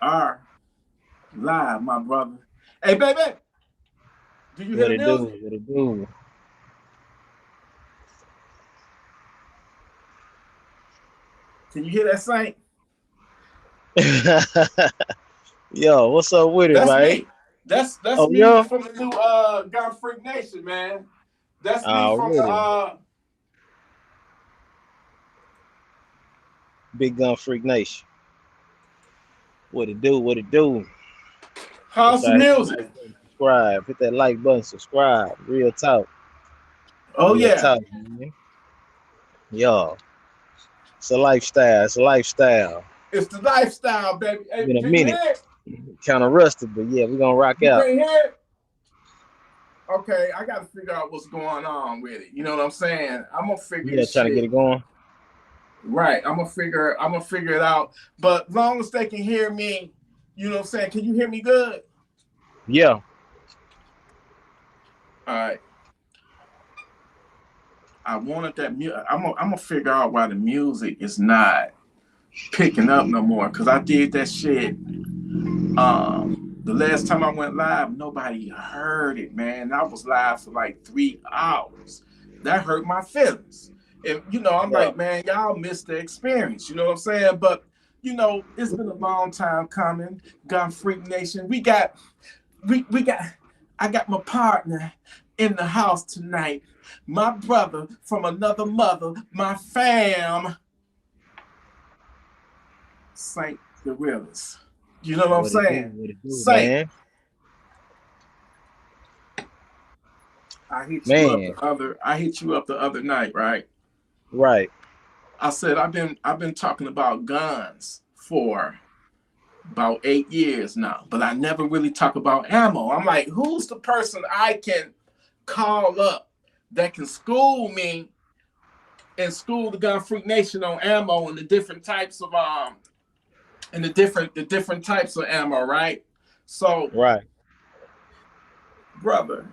are live, my brother. Hey, baby, do you hear What the it do? music? What it do? Can you hear that saint? Yo, what's up with it, That's man? me. That's Oh, me yo, from the new God Freak Nation, man. That's me from the already. Big Gun Freak Nation. What it do? What it do? Let's House of hit that Music. like button, subscribe. Hit that like button, subscribe. Real talk. Oh Real yeah. talk, man. Yo, it's a lifestyle. It's a lifestyle. It's the lifestyle, baby. Hey, Been a can you minute. hear it? Kind of rusted, but yeah, we're gonna rock You out. can't hear it? Okay, I gotta figure out what's going on with it. You know what I'm saying? I'm gonna figure Yeah, this trying to get shit. it going. Right. I'm gonna figure it out. But long as they can hear me, you know what I'm saying? Can you hear me good? Yeah. All right. I wanted that music. I'm gonna figure out why the music is not picking up no more. Cause I did that shit. The last time I went live, nobody heard it, man. I was live for like 3 hours. That hurt my feelings. And I'm Yeah. like, man, y'all missed the experience. You know what I'm saying? But it's been a long time coming. Gun Freak Nation. We got I got my partner in the house tonight. My brother from another mother, my fam, Saint the Realist. You know what I'm What it do? saying? What it do, Saint, man? Man, I hit you up the other night, right? right. I said I've been talking about guns for about 8 years now, but I never really talk about ammo. I'm like, who's the person I can call up that can school me and school the Gun Freak Nation on ammo and the different types of the different types of ammo, right? So, Right. brother,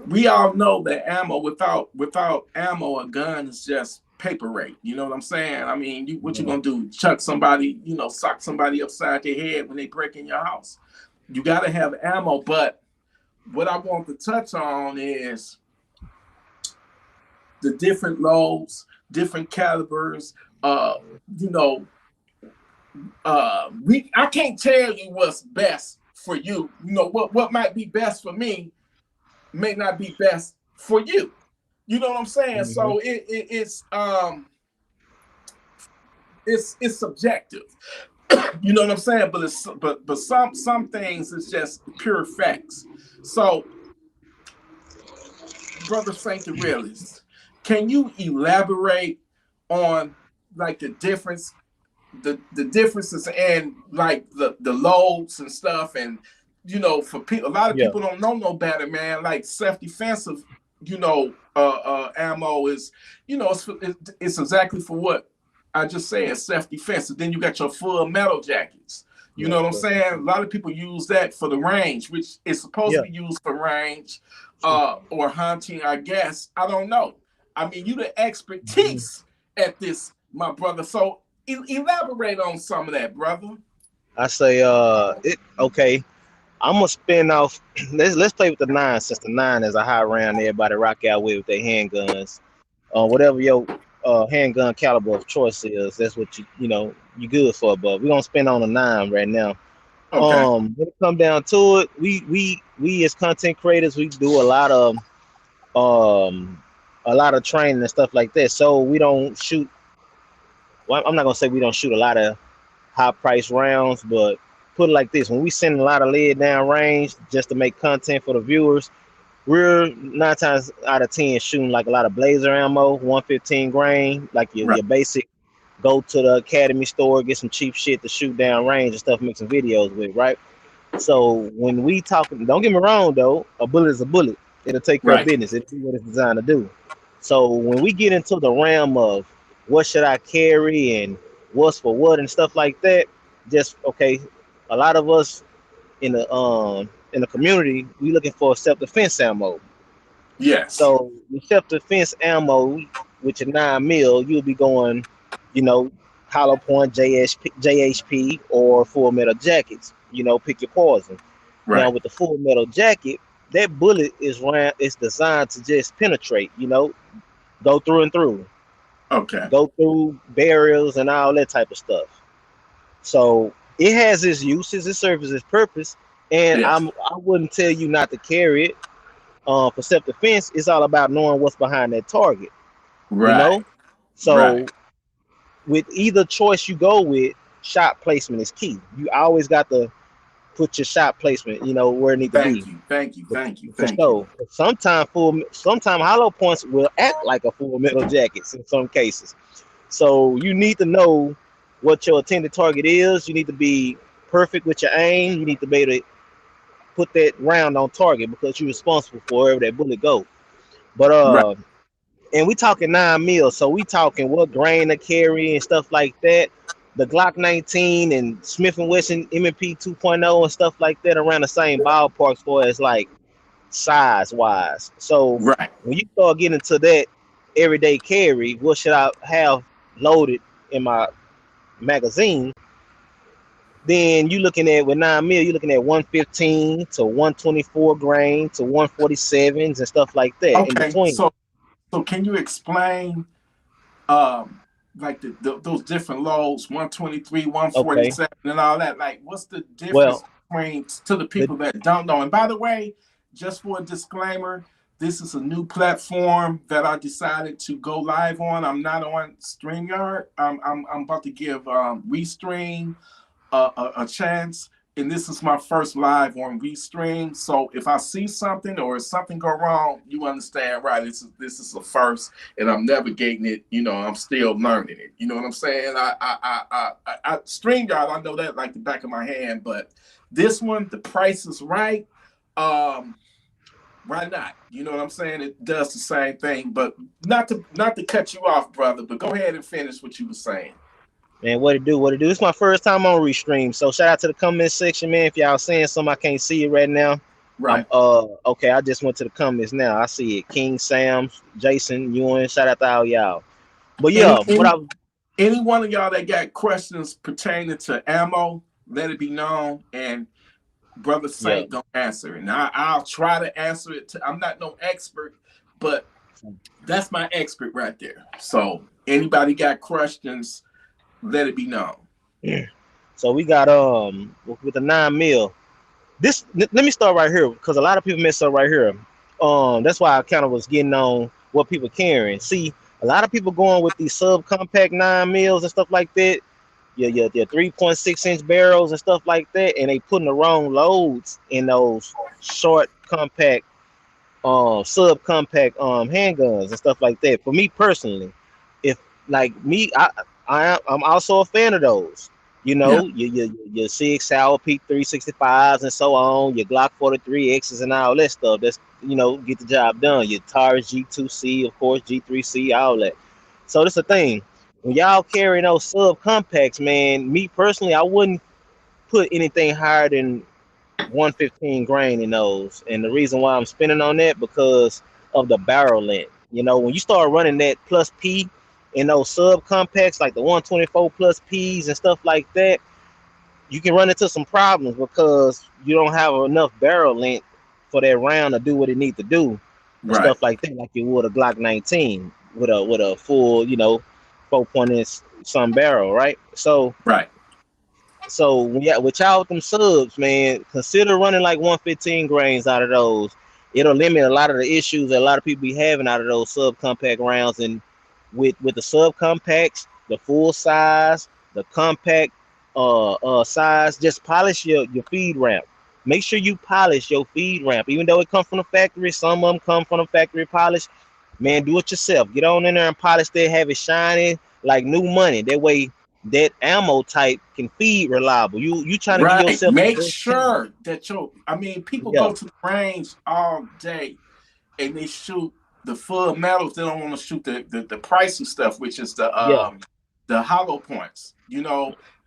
we all know that ammo without ammo, a gun is just paperweight. You know what I'm saying? I mean, what you Yeah. gonna do? Chuck somebody, sock somebody upside their head when they break in your house? You gotta have ammo. But what I want to touch on is the different loads, different calibers. Uh, you know, I can't tell you what's best for you. What might be best for me may not be best for you. You know what I'm saying? Hmm. So it's subjective. You know what I'm saying? But some things it's just pure facts. So, brother Saint the Realist, can you elaborate on like the differences and like the loads and stuff, and for people, a lot of Yeah. people don't know no better, man. Like self defensive, ammo is, it's exactly for what I just said, self defensive. Then you got your full metal jackets. You Yeah. know what I'm saying? A lot of people use that for the range, which is supposed to Yeah. be used for range, or hunting, I guess. I don't know. I mean, you the Mhm. expertise at this, my brother. So elaborate on some of that, brother. I say, it okay. I'm gonna spin off. Let's play with the nine since the nine is a high round. Everybody rock out with their handguns. Whatever your handgun caliber of choice is, that's what you good for. But we're gonna spin on a nine right now. Okay. When it come down to it, we as content creators, we do um a lot of training and stuff like that. So we don't shoot. Well, I'm not gonna say we don't shoot a lot of high price rounds, but put it like this: when we send a lot of lead down range just to make content for the viewers, we're 9 times out of 10 shooting like a lot of blazer ammo, 115 grain, like Right. your basic. Go to the academy store, get some cheap shit to shoot down range and stuff, make some videos with, right? So when we talking, don't get me wrong though, a bullet is a bullet. It'll take care of Right. business. It'll do what it's designed to do. So when we get into the realm of what should I carry and what's for what and stuff like that, just okay. A lot of us in the community, we looking for self defense ammo. Yes. So with self defense ammo, with your 9 mil, you'll be going, you know, hollow point JHP or full metal jackets. Pick your poison. Now Right. with the full metal jacket, that bullet is designed to just penetrate. Go through and through, Okay. go through barriers and all that type of stuff. So it has its uses, it serves its purpose, and Yes. I wouldn't tell you not to carry it. For self defense, it's all about knowing what's behind that target. You know, Right. Right. so with either choice you go with, shot placement is key. You always got to put your shot placement, where it need to Thank be. you. Thank you. Thank you. For Thank you. sure. Sometimes hollow points will act like a full metal jackets in some cases. So you need to know what your intended target is. You need to be perfect with your aim. You need to be able to put that round on target because you're responsible for wherever that bullet go. But Right. and we talking 9 mil, so we talking what grain to carry and stuff like that. The Glock 19 and Smith and Wesson M&P 2.0 and stuff like that around the same ballpark as far as like size wise. So Right. when you start getting to that everyday carry, what should I have loaded in my magazine? Then you looking at with 9 mil, you're looking at 115 to 124 grain to 147s and stuff like that in Okay. between. So can you explain um like those different loads, 123, Okay. 147, and all that? Like, what's the difference Well, between, to the the people that don't know? And by the way, just for a disclaimer, this is a new platform that I decided to go live on. I'm not on StreamYard. I'm about to give Restream a chance. And this is my first live on Restream. So if I see something or if something go wrong, you understand, right? This is the first, and I'm navigating it. I'm still learning it. You know what I'm saying? I StreamYard, I know that like the back of my hand, but this one, the price is right. Um, why not? You know what I'm saying? It does the same thing, but not to cut you off, brother. But go ahead and finish what you were saying. Man, what it do? What it do? It's my first time on Restream. So shout out to the comment section, man. If y'all saying something I can't see it right now. I'm Right. okay. I just went to the comments now. I see it. King Sam, Jason, Ewan. Shout out to all y'all. But Any yeah, what any I any one of y'all that got questions pertaining to ammo, let it be known, and Brother yeah. Saint gonna answer it. And I'll try to answer it. I'm not no expert, but that's my expert right there. So anybody got questions, let it be known. So we got with the 9 mil. Let me start right here because a lot of people mess up right here. That's why I kind of was getting on what people carrying. See, a lot of people going with these subcompact 9 mils and stuff like that. Your 3.6 inch barrels and stuff like that, and they putting the wrong loads in those short compact subcompact handguns and stuff like that. For me personally, if like me, I'm also a fan of those. Yeah. Your Sig Sauer P365s and so on, your Glock 43Xs and all that stuff. That's get the job done. Your Taurus G2C, of course, G3C, all that. So that's the thing. When y'all carry those subcompacts, man, me personally, I wouldn't put anything higher than 115 grain in those. And the reason why I'm spending on that because of the barrel length. When you start running that plus P in those sub compacts like the 124 plus P's and stuff like that, you can run into some problems because you don't have enough barrel length for that round to do what it needs to do and Right. stuff like that, like you would a Glock 19 with a full, 4 point some barrel, right? So Right. yeah, with y'all with them subs, man, consider running like 115 grains out of those. It'll limit a lot of the issues that a lot of people be having out of those subcompact rounds. And with the subcompacts, the full size, the compact size, just polish your feed ramp. Make sure you polish your feed ramp, even though it comes from the factory. Some of them come from the factory polish. Man, do it yourself. Get on in there and polish that, have it shining like new money. That way that ammo type can feed reliable. You trying to give Right. yourself the Make best chance. sure that I mean, people Yeah, go to the range all day and they shoot the full metals. They don't want to shoot the pricey stuff, which is yeah. the hollow points.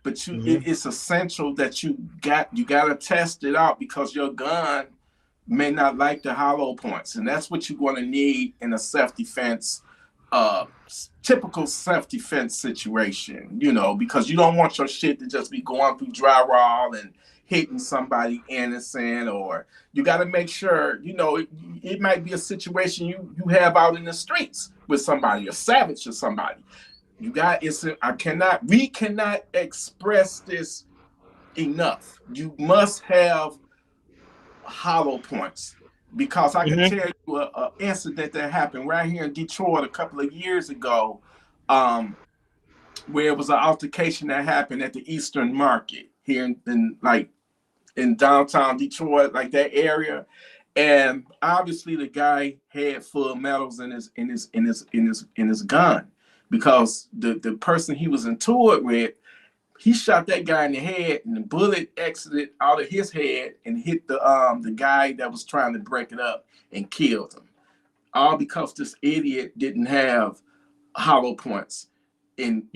But Hmm. it's essential that you gotta test it out because your gun may not like the hollow points, and that's what you're going to need in a self defense typical self-defense situation, because you don't want your shit to just be going through drywall and hitting somebody innocent, or you got to make sure, it might be a situation you have out in the streets with somebody, a savage or somebody. You got it's I cannot we cannot express this enough. You must have hollow points, because I can Hmm. tell you a incident that happened right here in Detroit a couple of years ago, um, where it was an altercation that happened at the Eastern Market here in like in downtown Detroit, like that area. And obviously the guy had full metals in his gun, because the person he was into it with, he shot that guy in the head, and the bullet exited out of his head and hit the guy that was trying to break it up and killed him. All because this idiot didn't have hollow points in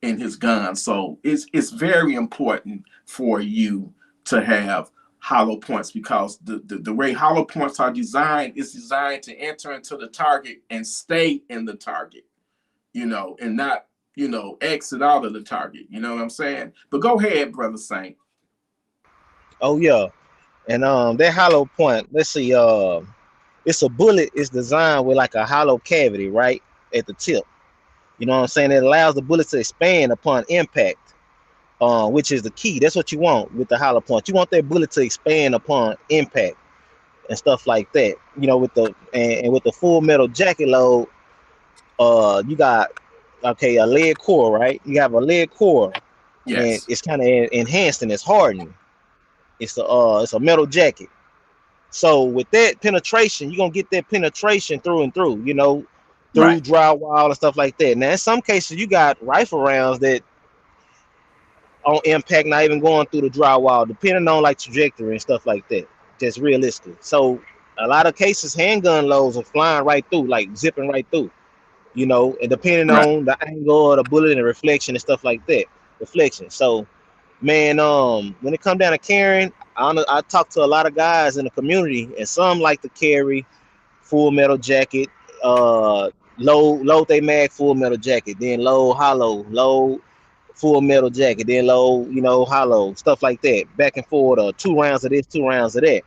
his gun. So it's very important for you to have hollow points, because the way hollow points are designed is designed to enter into the target and stay in the target, and not, exit out of the target. You know what I'm saying? But go ahead, brother Saint. Oh yeah, and that hollow point. Let's see. It's a bullet. It's designed with like a hollow cavity right at the tip. You know what I'm saying? It allows the bullet to expand upon impact, which is the key. That's what you want with the hollow point. You want that bullet to expand upon impact and stuff like that. With and with the full metal jacket load, you got okay a lead core, right? You have a lead core, and Yes. it's kind of enhanced and it's hardened. It's a metal jacket. So with that penetration, you're gonna get that penetration through and through, through Right. drywall and stuff like that. Now in some cases you got rifle rounds that on impact not even going through the drywall, depending on like trajectory and stuff like that. Just realistic. So a lot of cases handgun loads are flying right through, like zipping right through, and depending Right. on the angle of the bullet and the reflection and stuff like that. Reflection. So man, when it come down to carrying, I talk to a lot of guys in the community, and some like to carry full metal jacket, uh, load they mag full metal jacket, then load hollow, load full metal jacket, then load hollow stuff like that, back and forth, 2 rounds of this, 2 rounds of that.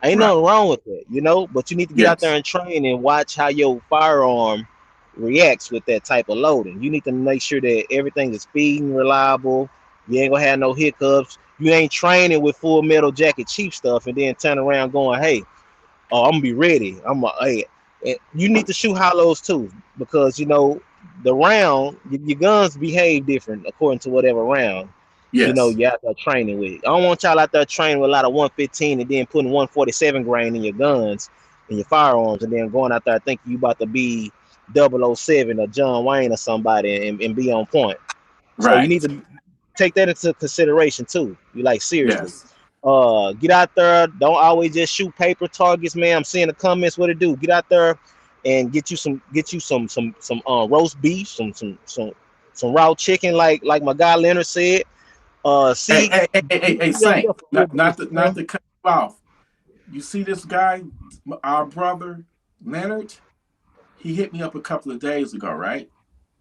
Ain't Right. nothing wrong with that, but you need to get out there Yes. and train and watch how your firearm reacts with that type of loading. You need to make sure that everything is speeding reliable. You ain't gonna have no hiccups. You ain't training with full metal jacket cheap stuff and then turn around going, hey, oh, I'm gonna be ready. Hey, you need to shoot hollows too, because the round, your guns behave different according to whatever round Yes. you out there training with. I don't want y'all out there training with a lot of 115 and then putting 147 grain in your guns and your firearms, and then going out there thinking you about to be 007 or John Wayne or somebody and be on point. So you need Right. to take that into consideration too. You like seriously. Yes. Get out there. Don't always just shoot paper targets, man. I'm seeing the comments. What it do? Get out there and get you some roast beef, some raw chicken, like my guy Leonard said. Hey, See, hey, hey, hey, hey, hey, be on Saint. there for a Not little bit. not to not to cut you off. You see this guy, our brother Leonard. He hit me up a couple of days ago, right?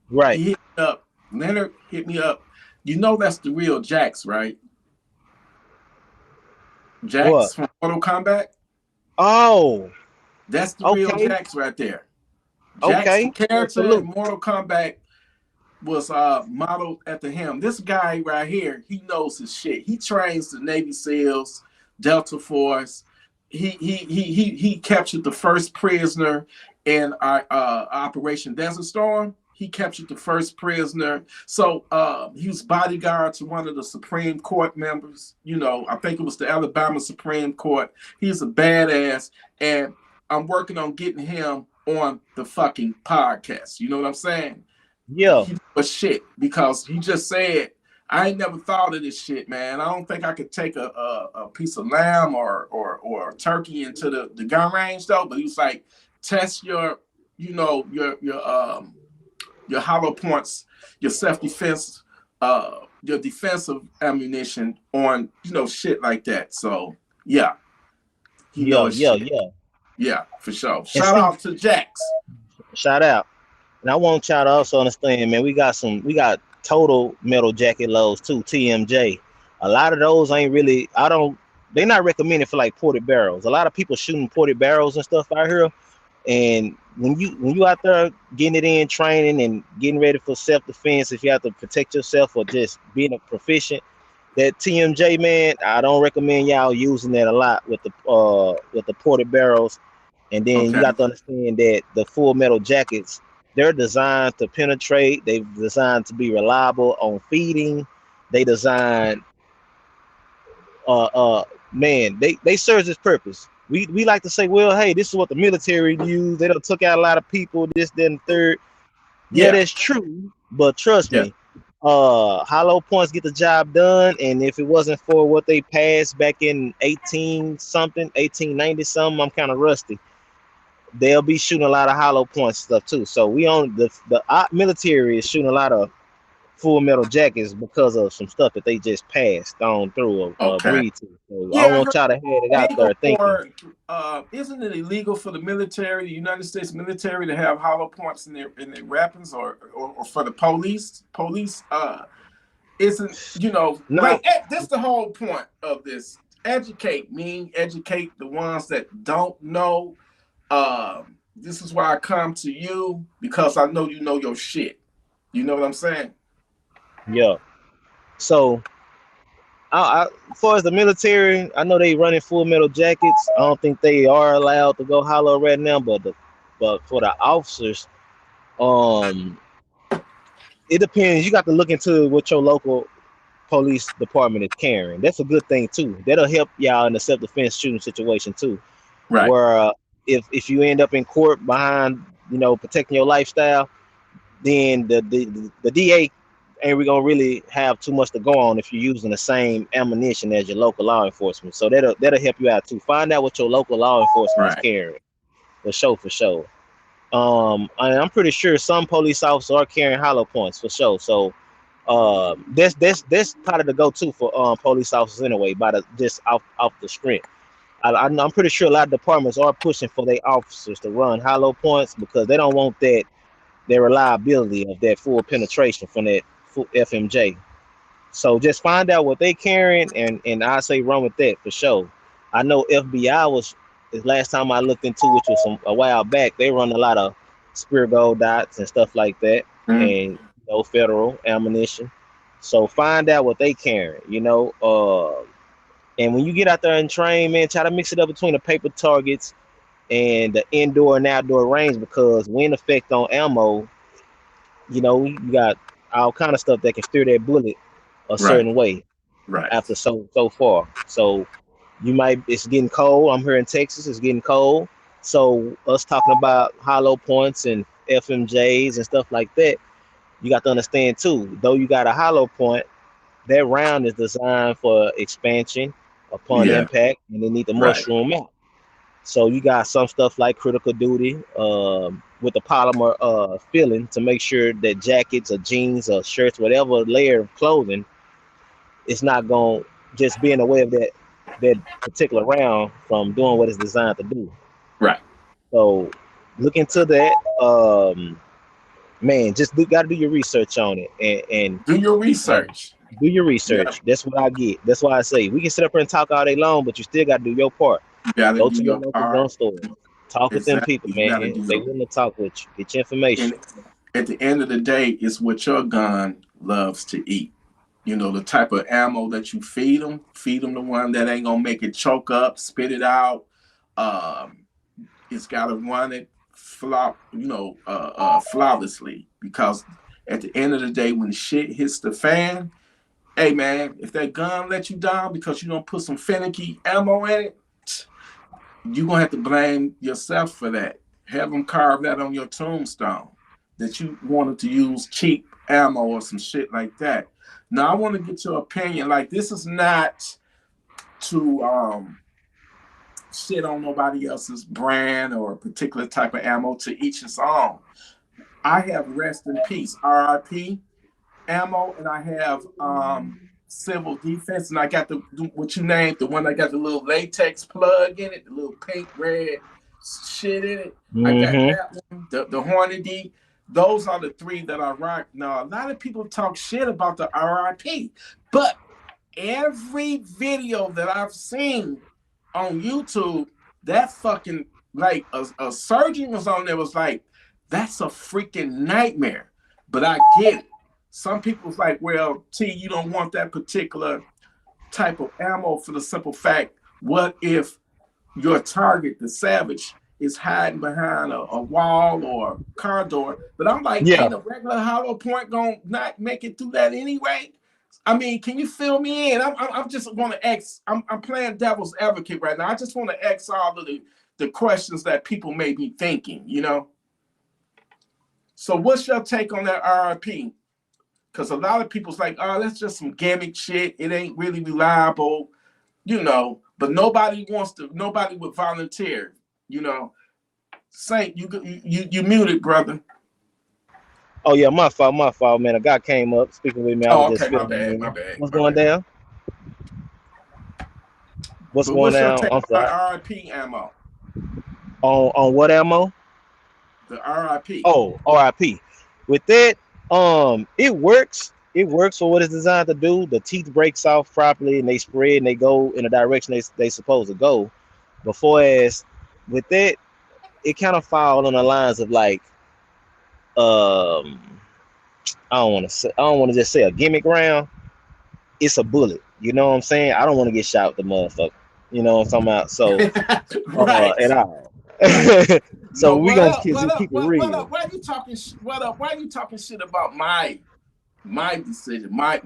Right. He hit me up. Leonard hit me up. You know that's the real Jax, right? What? Jax from Mortal Kombat. Oh, That's the real okay, Jax right there. Jax, the okay. Yeah, character in salute. Mortal Kombat, was modeled after him. This guy right here, he knows his shit. He trains the Navy SEALs, Delta Force. He captured the first prisoner in our Operation Desert Storm. He captured the first prisoner. So he was bodyguard to one of the Supreme Court members. I think it was the Alabama Supreme Court. He's a badass, and I'm working on getting him on the fucking podcast. You know what I'm saying? Yeah, He was shit, because he just said, I ain't never thought of this shit, man. I don't think I could take a piece of lamb or turkey into the gun range though. But he was like, test your, your hollow points, your self defense, your defensive ammunition on, shit like that. So yeah, he yeah, knows yeah, shit. yeah. Yeah, for sure. And Shout see, out to Jax. shout out. And I want y'all to also understand, man, we got total metal jacket loads too, TMJ. A lot of those ain't really, they're not recommended for like ported barrels. A lot of people shooting ported barrels and stuff out here. And when you out there getting it in, training and getting ready for self defense, if you have to protect yourself or just being a proficient, that TMJ, man, I don't recommend y'all using that a lot with the ported barrels. And then you Okay. got to understand that the full metal jackets, they're designed to penetrate. They're designed to be reliable on feeding. They design uh uh man, they serve this purpose. We like to say, well, hey, this is what the military use. They done took out a lot of people, this, then third. Yeah, Yeah. that's true, but trust Yeah. me, hollow points get the job done. And if it wasn't for what they passed back in 18 something, 1890 something, I'm kind of rusty. They'll be shooting a lot of hollow points stuff too. So we on the military is shooting a lot of full metal jackets because of some stuff that they just passed on through or Okay. agreed to. So I Yeah, don't I want heard y'all to have it it's out illegal there thinking. for isn't it illegal for the military, the United States military, to have hollow points in their weapons, or for the police isn't, Now, like, that's the whole point of this. Educate me, educate the ones that don't know. This is why I come to you, because I know you know your shit. You know what I'm saying? yeah. So as far as the military, I know they running full metal jackets. I don't think they are allowed to go hollow right now, but for the officers, um, it depends. You got to look into what your local police department is carrying. That's a good thing too. That'll help y'all in the self defense shooting situation too. Right, Where if you end up in court behind, protecting your lifestyle, then the DA ain't we gonna really have too much to go on if you're using the same ammunition as your local law enforcement. So that'll help you out too. Find out what your local law enforcement is right, carrying for sure, for sure. I'm pretty sure some police officers are carrying hollow points for sure. So that's part of the go-to for police officers anyway. By the just off the strength, I'm pretty sure a lot of departments are pushing for their officers to run hollow points because they don't want that their reliability of that full penetration from that full FMJ. So just find out what they carrying and I say run with that for sure. I know FBI was the last time I looked into, which was a while back. They run a lot of spear gold dots and stuff like that, mm, and federal ammunition. So find out what they carrying. And when you get out there and train, man, try to mix it up between the paper targets and the indoor and outdoor range because wind effect on ammo, you got all kind of stuff that can steer that bullet a right, certain way right, after so far. So it's getting cold. I'm here in Texas. It's getting cold. So us talking about hollow points and FMJs and stuff like that, you got to understand too. Though you got a hollow point, that round is designed for expansion upon yeah, impact, and they need the right, mushroom out. So you got some stuff like critical duty with the polymer filling to make sure that jackets or jeans or shirts, whatever layer of clothing, it's not going to just be in the way of that particular round from doing what it's designed to do. right. So look into that. Man, just got to do your research on it Do your and research. do your Yeah, research. That's what I get. That's why I say we can sit up here and talk all day long, but you still got to do your part. you got to Go do to your your local gun part. store. Talk with them people, Exactly. You got to man. do They your. willing to talk with you. Get your information. And at the end of the day, it's what your gun loves to eat. The type of ammo that you feed them. Feed them the one that ain't gonna make it choke up, spit it out. Um, it's got to run it flawlessly, because at the end of the day, when shit hits the fan, hey man, if that gun let you down because you don't put some finicky ammo in it, you're gonna have to blame yourself for that. Have them carve that on your tombstone that you wanted to use cheap ammo or some shit like that. Now I want to get your opinion. Like, this is not to shit on nobody else's brand or a particular type of ammo, to each his own. I have rest in peace, RIP ammo, and I have civil defense, and I got the what you named, the one that got the little latex plug in it, the little pink red shit in it. I got Mm-hmm. that one, the Hornady. those are the three that I rock. Now, a lot of people talk shit about the RIP, but every video that I've seen on YouTube, that fucking like a surgeon was on there was like, that's a freaking nightmare. But I get it. Some people's like, well, T, you don't want that particular type of ammo for the simple fact, what if your target, the savage, is hiding behind a wall or a car door? But I'm like, Yeah, ain't a regular hollow point gonna not make it through that anyway? I mean, can you fill me in? I'm just want to ask. I'm playing devil's advocate right now. I just want to ask all of the questions that people may be thinking. So, what's your take on that RIP? Because a lot of people's like, oh, that's just some gimmick shit. It ain't really reliable. But nobody wants to. Nobody would volunteer. You know, Saint, you muted, brother. oh yeah, my fault, man. A guy came up speaking with me. I was Oh, just okay, my filling him bad, my in. bad, What's my going bad. down? What's But going what's your down? take I'm on sorry. that RIP ammo? On what ammo? The RIP. Oh, RIP. With that, it works. It works for what it's designed to do. The teeth breaks off properly and they spread and they go in the direction they supposed to go. Before as with that, it kind of fall on the lines of like um I don't want to just say a gimmick round. It's a bullet. You know what I'm saying? I don't want to get shot with the motherfucker. You know what I'm talking about? So Right. at all. So No, we what gonna up? just What up? keep it What real. up? Why you talking? What up? Why you talking shit about my decision, my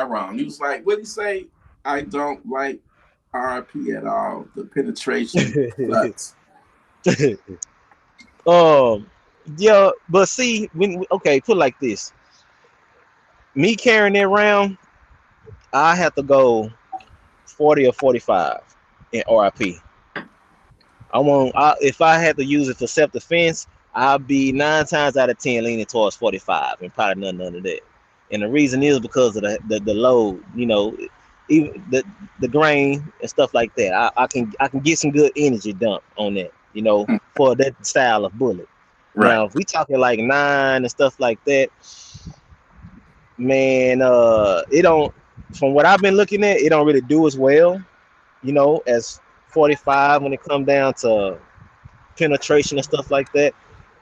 round? He was like, what did he say? I don't like RP at all. The penetration sucks. um, yeah, but see, when okay, put it like this: me carrying it around, I have to go 40 or 45 in RIP. If I had to use it for self defense, I'll be 9 times out of 10 leaning towards 45 and probably none of that. And the reason is because of the load, even the grain and stuff like that. I can get some good energy dump on that, for that style of bullet. Right. Now, if we talking like 9 and stuff like that, man, it don't. From what I've been looking at, it don't really do as well, as 45 when it come down to penetration and stuff like that.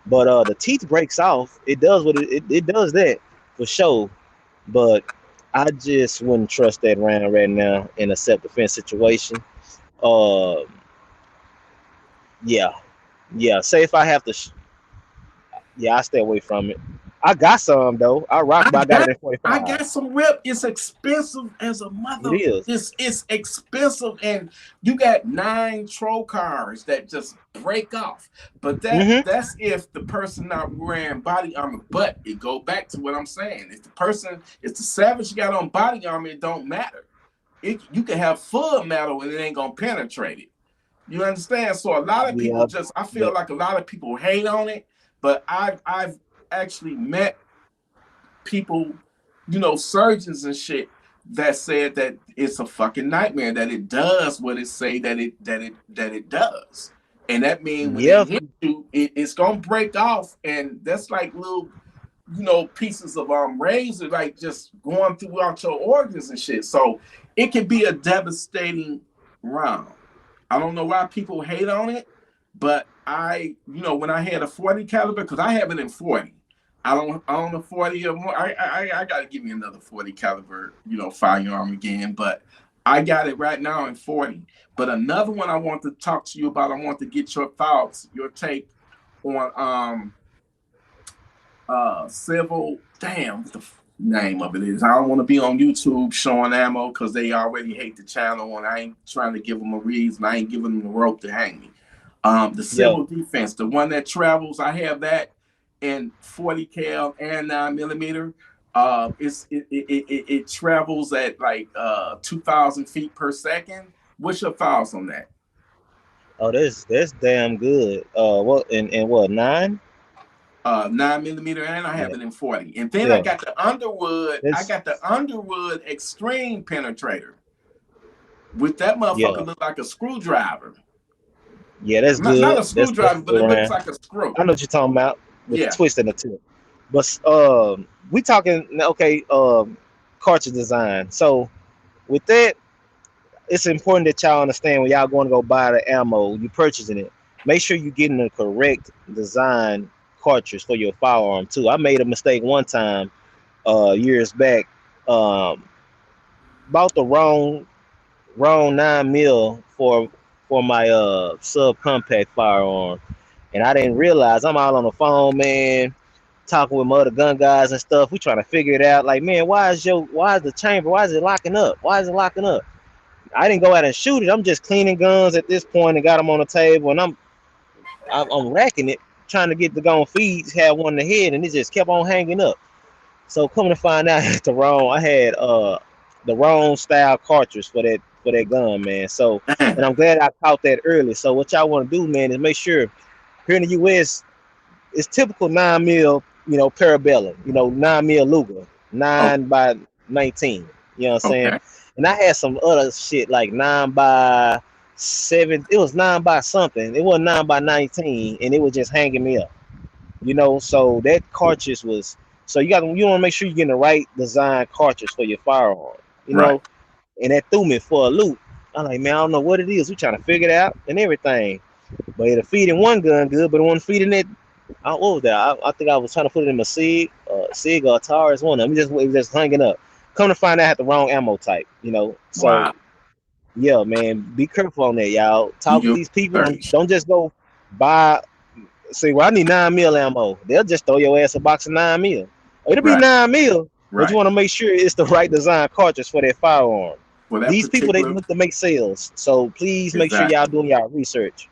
But the teeth breaks off. It does it does that for sure. But I just wouldn't trust that round right now in a self defense situation. Uh, yeah, yeah. Say if I have to, yeah, I stay away from it. I got some though. I rock, I but I got it got in I 45. got some rip. It's expensive as a It mother. is. It's expensive, and you got 9 troll cars that just break off. But Mm-hmm. that's if the person not wearing body armor. But it go back to what I'm saying. If the savage got on body armor, it don't matter. You can have full metal and it ain't gonna penetrate it. You understand? So a lot of people Yeah, just I feel but like a lot of people hate on it, but I've actually met people, surgeons and shit that said that it's a fucking nightmare, that it does what it say that it does. And that means when it yeah, hits you, it's gonna break off, and that's like little, pieces of razor like just going throughout your organs and shit. So it can be a devastating round. I don't know why people hate on it, but when I had a 40 caliber, because I have it in 40. I don't own a 40 or more. I gotta give me another 40 caliber, firearm again. But I got it right now in 40. But another one I want to talk to you about, I want to get your thoughts, your take on civil, damn, what the name of it is. I don't want to be on YouTube showing ammo because they already hate the channel, and I ain't trying to give them a reason. I ain't giving them the rope to hang me. The yeah. civil defense, the one that travels, I have that in 40 cal and 9 millimeter. It travels at like 2,000 feet per second. What's your thoughts on that? Oh, that's damn good. What and what 9? 9 millimeter, and I have Yeah, it in 40. And then I yeah. got the Underwood. I That's got the Underwood Extreme Penetrator. With that yeah, motherfucker look like a screwdriver. yeah. That's Not good. a That's screwdriver, a but good it looks round. like a screw. I know what you're talking about with the Yeah. twist in the tip. But we talking okay. Cartridge design. So with that, it's important that y'all understand when y'all going to go buy the ammo, you purchasing it. Make sure you getting the correct design cartridge for your firearm too. I made a mistake one time, years back. Um, Bought the wrong 9 mil for my subcompact firearm, and I didn't realize I'm all on the phone, man, talking with my other gun guys and stuff. We trying to figure it out. Like, man, why is the chamber? Why is it locking up? Why is it locking up? I didn't go out and shoot it. I'm just cleaning guns at this point and got them on the table, and I'm racking it, trying to get the gun feeds. Had one in the head, and it just kept on hanging up. So coming to find out, I had the wrong style cartridge for that gun, man. So, and Man, I'm glad I caught that early. So what y'all want to do, man, is make sure here in the U.S. it's typical 9 mil, parabellum, 9 mil Luger, oh, 9 by 19. You know what I'm saying? okay, And I had some other shit like 9 by 7. It was 9 by something. It wasn't 9 by 19, and it was just hanging me up. So that cartridge was. So you want to make sure you're getting the right design cartridge for your firearm. You right. know, and that threw me for a loop. I'm like, man, I don't know what it is. We trying to figure it out and everything. But it'll feed in one gun good, but it wasn't feeding it. What was that? I think I was trying to put it in my Sig or Taurus, one of them. It was just hanging up. Come to find out, I had the wrong ammo type. So Wow. yeah, man, be careful on that, y'all. Do Talk to your these people. Don't research. don't just go buy. See, well, I need 9 mil ammo. They'll just throw your ass a box of 9 mil. It'll be Right, 9 mil, but you right. want to make sure it's the right design cartridge for that firearm. For that These people, they particular, look to make sales, so please make sure y'all exactly. doing y'all research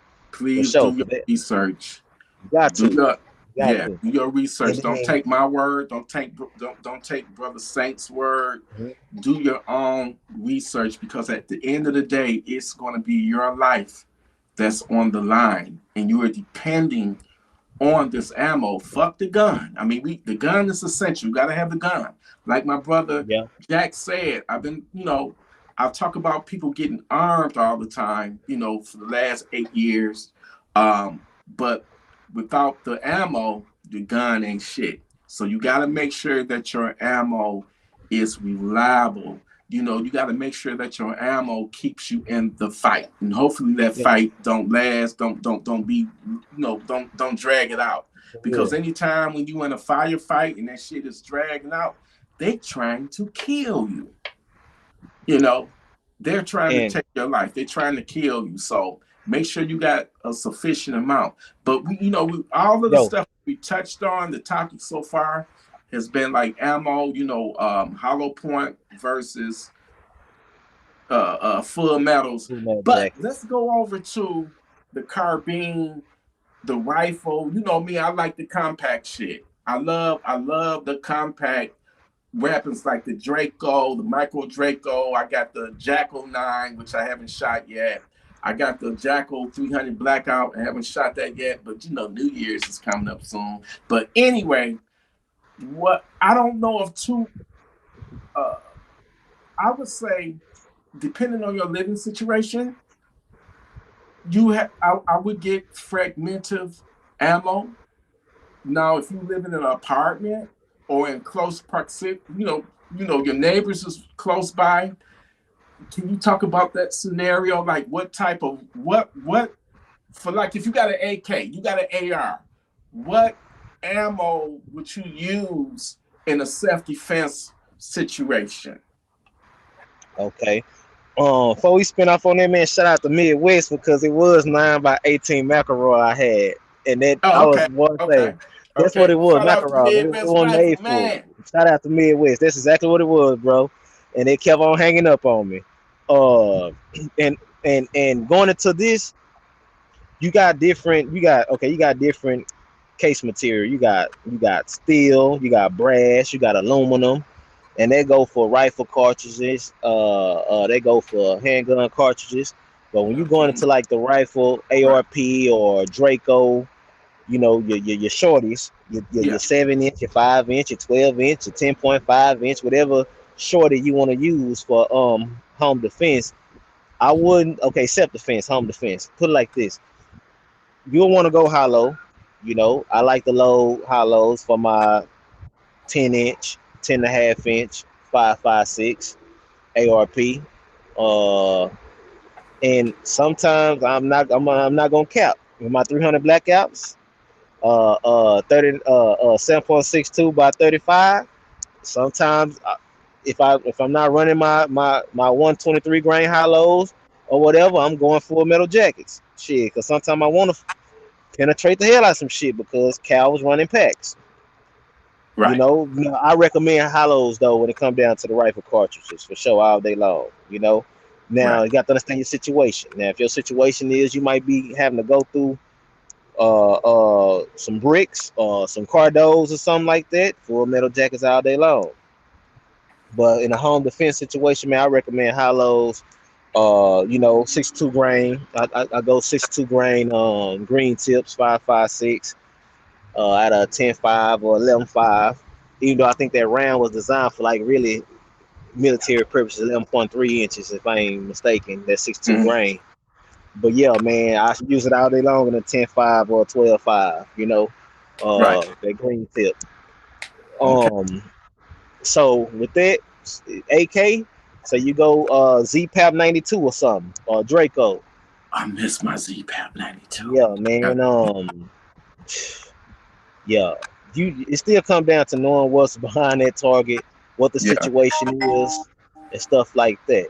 for Please sure. do your Cause that, research. you got Do to, your got Yeah, to. do your And research. Don't then, take my word. Don't take Brother Saint's word. mhm, Do your own research because at the end of the day, it's going to be your life that's on the line, and you are depending on this ammo. Fuck the gun. I mean, the gun is essential. You got to have the gun. Like my brother yeah, Jack said, I've talked about people getting armed all the time, for the last 8 years. But without the ammo, the gun ain't shit. So you got to make sure that your ammo is reliable. You got to make sure that your ammo keeps you in the fight, and hopefully that yeah, fight don't last. Don't be, don't drag it out. for Because real. anytime when you in a firefight and that shit is dragging out, they trying to kill you. You know, they're trying to And take your life. They're trying to kill you. So make sure you got a sufficient amount. But all of the yo, stuff we touched on, the topic so far has been like ammo. Hollow point versus full metals. blue metal But jackets. let's go over to the carbine, the rifle. You know me, I like the compact shit. I love the compact weapons like the Draco, the Micro Draco. I got the Jackal 9, which I haven't shot yet. I got the Jackal 300 Blackout. I haven't shot that yet, but New Year's is coming up soon. But anyway, what I don't know of two, uh, I would say, depending on your living situation, I would get fragmentive ammo. Now, if you live in an apartment or in close proximity, your neighbors is close by. Can you talk about that scenario? Like, what type of what for? Like, if you got an AK, you got an AR. What ammo would you use in a self defense situation? Okay. Before we spin off on that, man, shout out to Midwest because it was 9 by 18 McElroy I had, and that Oh, I was okay, one say okay, that's what okay. it was, Shout out to McElroy. It Midwest wasn't Rifle made for it. Man. Shout out to Midwest. That's exactly what it was, bro. And it kept on hanging up on me. Uh, and and going into this, you got different case material. You got steel, you got brass, you got aluminum, and they go for rifle cartridges. They go for handgun cartridges. But when you go Mm-hmm. into like the rifle Right. ARP or Draco, your shorties, your Yeah. 7 inch, your 5 inch, your 12 inch, your 10.5 inch, whatever shorty you want to use for home defense. I wouldn't self defense, home defense. Put it like this: you'll want to go hollow. I like the low hollows for my 10 inch, 10.5 inch, 5.56 ARP. Uh, and sometimes I'm not gonna cap with my 300 blackouts. 7.62 by 35. Sometimes if I'm not running my 123 grain high lows or whatever, I'm going full metal jackets. Shit, because sometimes I want to penetrate the hell out of some shit because Cal was running packs. Right. I recommend hollows though when it comes down to the rifle cartridges for sure all day long. Now Right. you got to understand your situation. Now, if your situation is you might be having to go through some bricks or some cardos or something like that, full metal jackets all day long. But in a home defense situation, man, I recommend hollows. 62 grain. I go 62 grain green tips, 5.56 out of 10.5 or 11.5. Even though I think that round was designed for like really military purposes, 11.3 inches, if I ain't mistaken, that 62 Mhm. grain. But yeah, man, I should use it all day long in a 10.5 or 12.5, Right. that green tip. Okay. Um, so with that, AK, so you go Z-Pap 92 or something, or Draco. I miss my Z-Pap 92. Yeah, Yeah. man. Yeah, it still come down to knowing what's behind that target, what the Yeah. situation is, and stuff like that.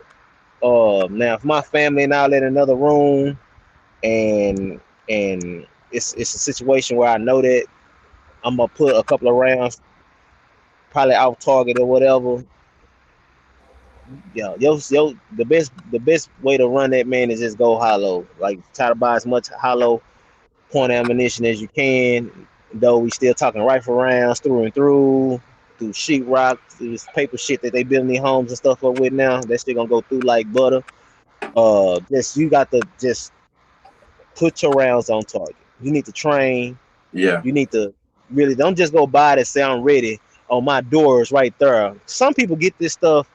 Now if my family and I in another room and it's a situation where I know that I'm gonna put a couple of rounds probably off target or whatever. Yeah, the best way to run that, man, is just go hollow. Like try to buy as much hollow point ammunition as you can. Though we still talking rifle rounds through and through sheetrock, through this paper shit that they building these homes and stuff up with now. That shit gonna go through like butter. Just you got to just put your rounds on target. You need to train. Yeah. You need to really don't just go buy it and say I'm ready. Oh, my door is right there. Some people get this stuff,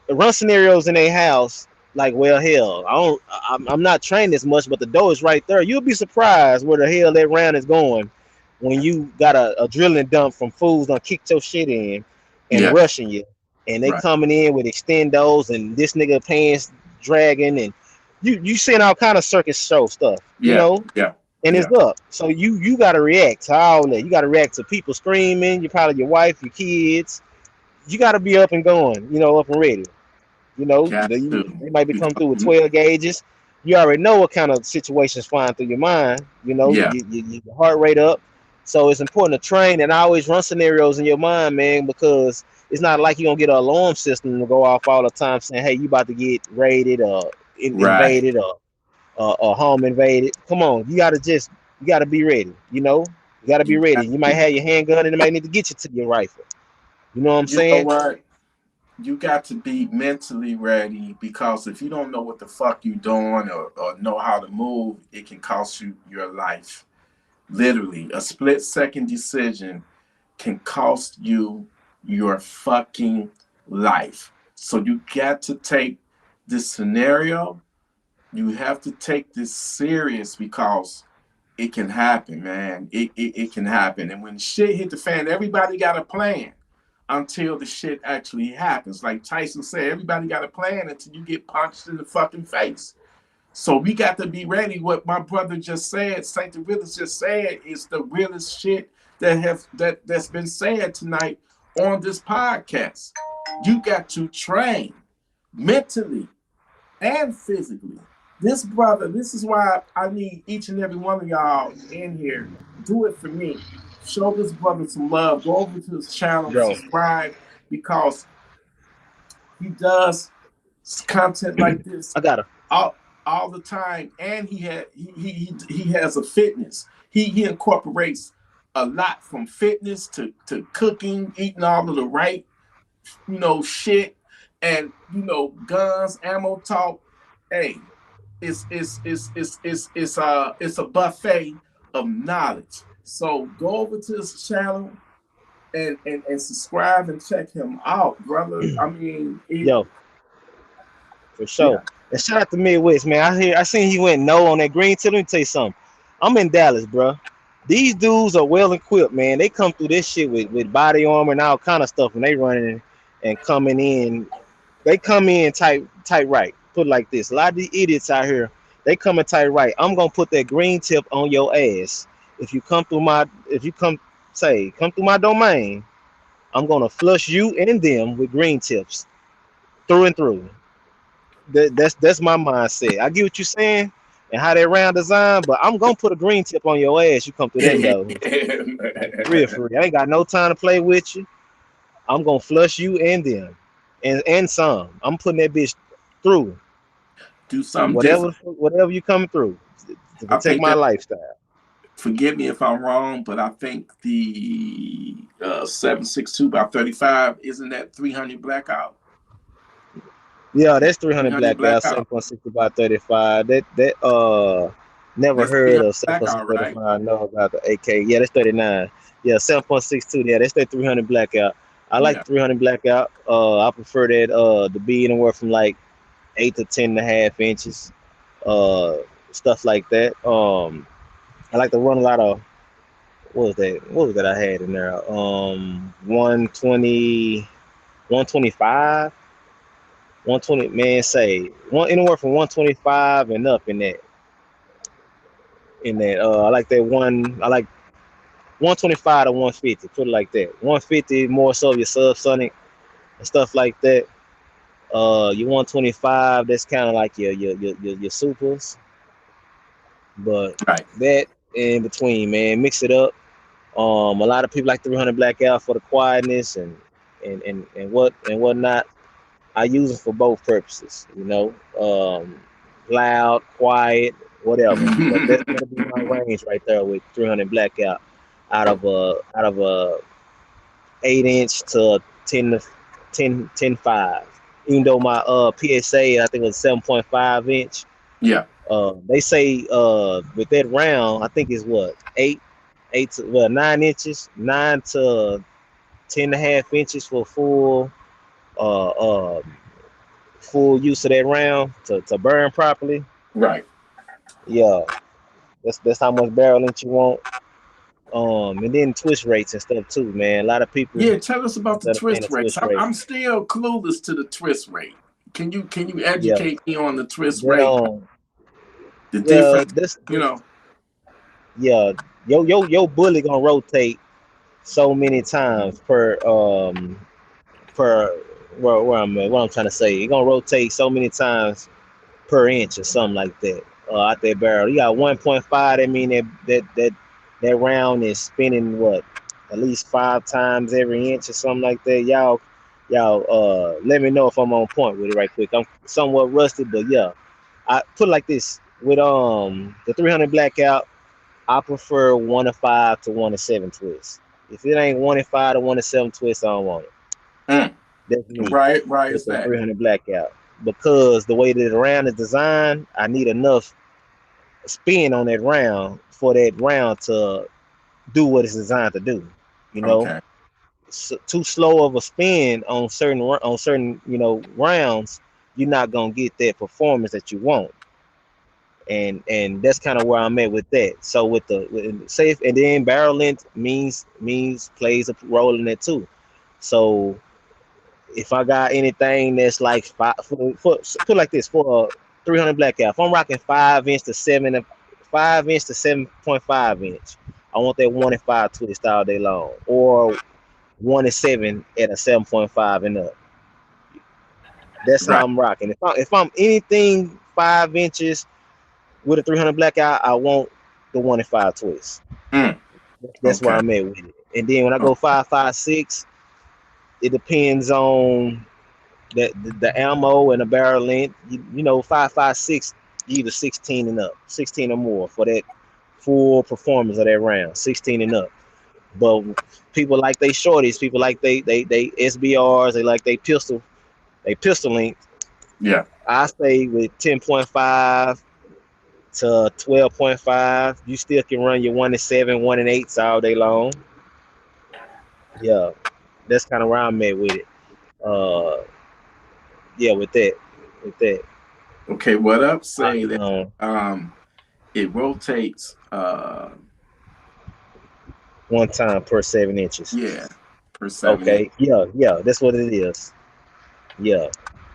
run scenarios in their house. Like, well, hell, I'm not trained as much, but the door is right there. You'll be surprised where the hell that round is going when you got a drilling dump from fools done kicked your shit in and Yeah. rushing you, and they Right. coming in with extendos and this nigga pants dragging, and you seeing all kind of circus show stuff, Yeah. Yeah. and it's Yeah. up. So you got to react to all that. You got to react to people screaming. You probably your wife, your kids. You got to be up and going. Up and ready. Got to. They might be coming Because, through with 12 gauges. You already know what kind of situations flying through your mind. yeah. Your heart rate up. So it's important to train and always run scenarios in your mind, man, because it's not like you're going to get an alarm system to go off all the time saying, hey, you about to get raided or Right. invaded or home invaded. Come on, you got to be ready. You got to be You ready. got You might to. have your handgun and it might need to get you to your rifle. You know what I'm You know saying? what? You got to be mentally ready because if you don't know what the fuck you doing or know how to move, it can cost you your life. Literally, a split second decision can cost you your fucking life. So you got to take this scenario, you have to take this serious because it can happen, man. It can happen. And when shit hit the fan, everybody got a plan until the shit actually happens. Like Tyson said, everybody got a plan until you get punched in the fucking face. So we got to be ready. What my brother just said, Saint the Realist just said, is the realest shit that's been said tonight on this podcast. You got to train mentally and physically. This brother, this is why I need each and every one of y'all in here. Do it for me. Show this brother some love. Go over to his channel, Bro, subscribe, because he does content like this I got to all the time, and he has a fitness. He incorporates a lot from fitness to cooking, eating all of the right shit, and guns, ammo talk. Hey, it's a buffet of knowledge. So go over to his channel and subscribe and check him out, brother. I mean, yo, for sure. yeah, And shout out to Midwest, man. I seen he went no on that green tip. Let me tell you something. I'm in Dallas, bro. These dudes are well equipped, man. They come through this shit with body armor and all kind of stuff when they running and coming in. They come in tight right. Put it like this. A lot of these idiots out here, they come in tight right. I'm gonna put that green tip on your ass. If you come through my domain, I'm gonna flush you and them with green tips through and through. That's my mindset. I get what you're saying and how that round design, but I'm gonna put a green tip on your ass. You come through that door, like real free. I ain't got no time to play with you. I'm gonna flush you and them, and some. I'm putting that bitch through Do something different. whatever you coming through to I protect think my that, lifestyle. forgive me if I'm wrong, but I think the 762 by 35, isn't that 300 blackout? Yeah, that's 300 300 blackout, blackout. 7.60 by 35. That never That's heard 300 of blackout, 7.60 right? 35. I know about the AK. Yeah, that's 39. Yeah, 7.62. Yeah, that's that 300 blackout. I like Yeah. the 300 blackout. I prefer that to be anywhere from like 8 to 10.5 inches. Uh, stuff like that. I like to run a lot of what was that? What was that I had in there? 120, 125. 120, man, say one anywhere from 125 and up in that I like that one. I like 125 to 150, put it like that. 150 more so your subsonic and stuff like that. Your 125, that's kind of like your supers, but Right. that in between, man, mix it up. A lot of people like 300 blackout for the quietness and whatnot. I use them for both purposes, loud, quiet, whatever. But that'll be my range right there with 300 blackout out of a 8 inch to 10 to 10 5. Even though my PSA I think was 7.5 inch. Yeah. They say with that round I think is what 9 inches, 9 to 10.5 inches for uh, uh, full use of that round to burn properly. Right. Yeah, that's how much barrel length you want. And then twist rates and stuff too, man. A lot of people Yeah. Tell us about the don't understand twist the rates. twist I'm, rate. I'm still clueless to the twist rate. Can you Yeah, educate me on the twist that rate? The yeah, difference, you know. yeah, your bullet gonna rotate so many times per where I'm at, what I'm trying to say. It's gonna rotate so many times per inch or something like that. Out that barrel. You got 1.5. That mean that round is spinning what at least 5 times every inch or something like that. Y'all let me know if I'm on point with it right quick. I'm somewhat rusty, but yeah. I put it like this with the 300 blackout. I prefer 1 to 5 to 1 to 7 twists. If it ain't 1 to 5 to 1 to 7 twists, I don't want it. Mm. That's me Right. Right. with Is the that 300 blackout because the way that the round is designed, I need enough spin on that round for that round to do what it's designed to do. You know, okay? too slow of a spin on certain rounds, you're not gonna get that performance that you want. And that's kind of where I'm at with that. So with safe and then barrel length means plays a role in that too. So if I got anything that's like put like this for a 300 blackout, if I'm rocking 5 inch to 7.5 inch, I want that 1 and 5 twist all day long, or 1 and 7 at a 7.5 and up. That's how Right. I'm rocking. If I'm anything 5 inches with a 300 blackout, I want the 1 and 5 twist. Mm. That's where Okay. I'm at with it. And then when I Oh, go 5.56, it depends on the ammo and the barrel length. 5.56, either 16 and up, 16 or more for that full performance of that round, 16 and up. But people like they shorties, people like they SBRs, they like they pistol length. yeah. I stay with 10.5 to 12.5. You still can run your 1 and 7, 1 and 8s all day long. Yeah, that's kind of where I'm at with it. Uh, yeah, with that. Okay. What up? I, Say that um, it rotates. one time per 7 inches. Yeah, per 7 inch. Okay, yeah, yeah, that's what it is. Yeah,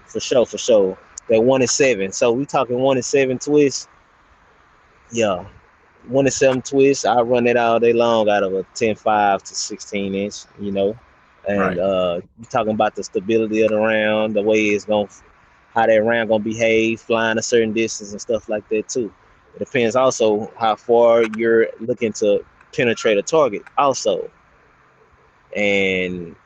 for sure, for sure. That 1 and 7. So we talking 1 and 7 twists. Yeah, 1 and 7 twists. I run it all day long out of a 10.5 to 16 inch. And Right, you talking about the stability of the round, the way it's gonna, how that round gonna behave, flying a certain distance and stuff like that too. It depends also how far you're looking to penetrate a target also. And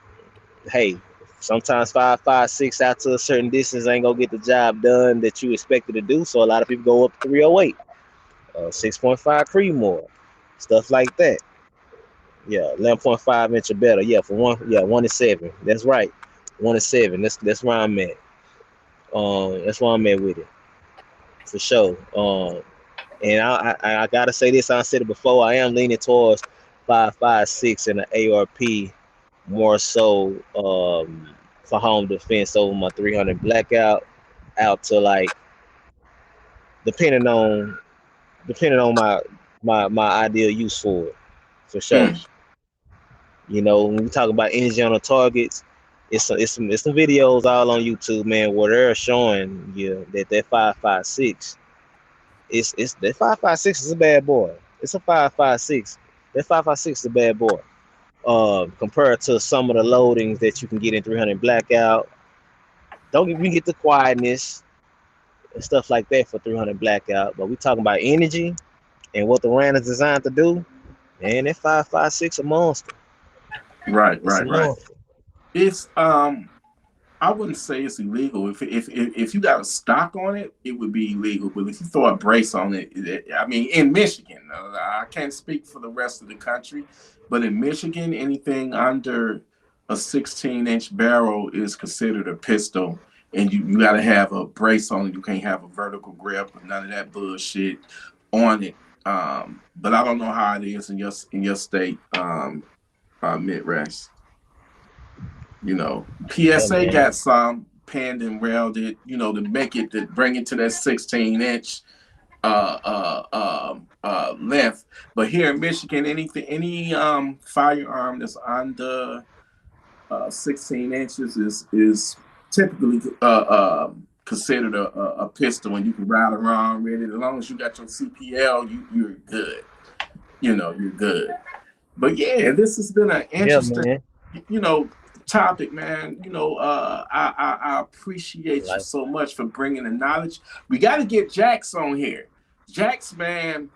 hey, sometimes 5.56 out to a certain distance ain't gonna get the job done that you expected to do. So a lot of people go up 308, 6.5 Creedmoor, stuff like that. Yeah, 11.5 inch or better. Yeah, for one. Yeah, 1 and 7. That's right, 1 and 7. That's where I'm at. That's where I'm at with it for sure. And I gotta say this. I said it before. I am leaning towards 5.56 and an ARP more so for home defense over my 300 blackout out to like depending on depending on my ideal use for it for sure. mm, When we talk about energy on the targets, it's some videos all on YouTube, man, where they're showing you that 5.56 it's that 5.56 is a bad boy. It's a 5.56. That 5.56 is a bad boy. Compared to some of the loadings that you can get in 300 blackout. Don't even get the quietness and stuff like that for 300 blackout, but we talking about energy and what the RAN is designed to do. Man, that 5.56 a monster. right, It's a right, right. monster. It's I wouldn't say it's illegal. If you got a stock on it, it would be illegal. But if you throw a brace on it, I mean, in Michigan, I can't speak for the rest of the country, but in Michigan, anything under a 16-inch barrel is considered a pistol, and you got to have a brace on it. You can't have a vertical grip or none of that bullshit on it. But I don't know how it is in your state, Midwest. Yeah, PSA man. got some panned and railed it, to make it to bring it to that 16-inch length. But here in Michigan, any firearm that's under 16 inches is typically considered a pistol, and you can ride around with it as long as you got your CPL. You're good. You're good. But yeah, this has been an Yeah, interesting, man. you know, topic, man. I appreciate you Like, so much for bringing the knowledge. We got to get Jax on here. Jax, man,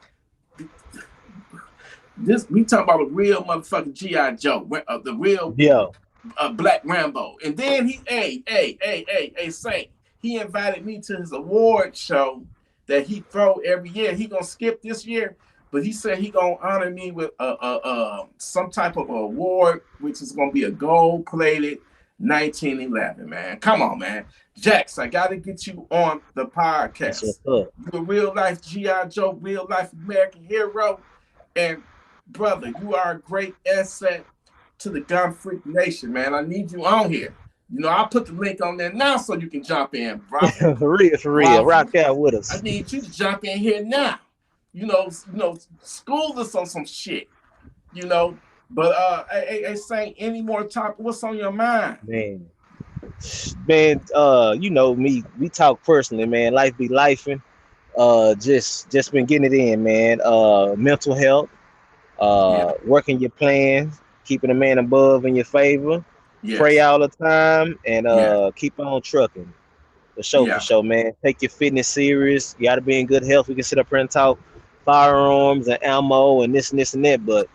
this we talking about a real motherfucking GI Joe, the real yeah. Black Rambo. And then hey, Saint, he invited me to his award show that he throw every year. He gonna skip this year, but he said he gonna honor me with some type of award, which is gonna be a gold plated 1911. Man, come on, man, Jax, I gotta get you on the That's podcast. what's up. You a real life GI Joe, real life American hero, and brother, you are a great asset to the Gun Freak Nation, man. I need you on here. I'll put the link on there now so you can jump in, brother. For real, for real. Brother, Rock out with I us. need you to jump in here now. School us on some shit. You know, but hey, Saint, any more topic? What's on your mind? Man. Man, you know me. We talk personally, man. Life be lifing. Just been getting it in, man. Mental health, Yeah, working your plans, keeping a man above in your favor, pray yes, all the time, and yeah, keep on trucking. For yeah, sure, man. Take your fitness serious. You gotta be in good health. We can sit up here and talk firearms and ammo and this and that, but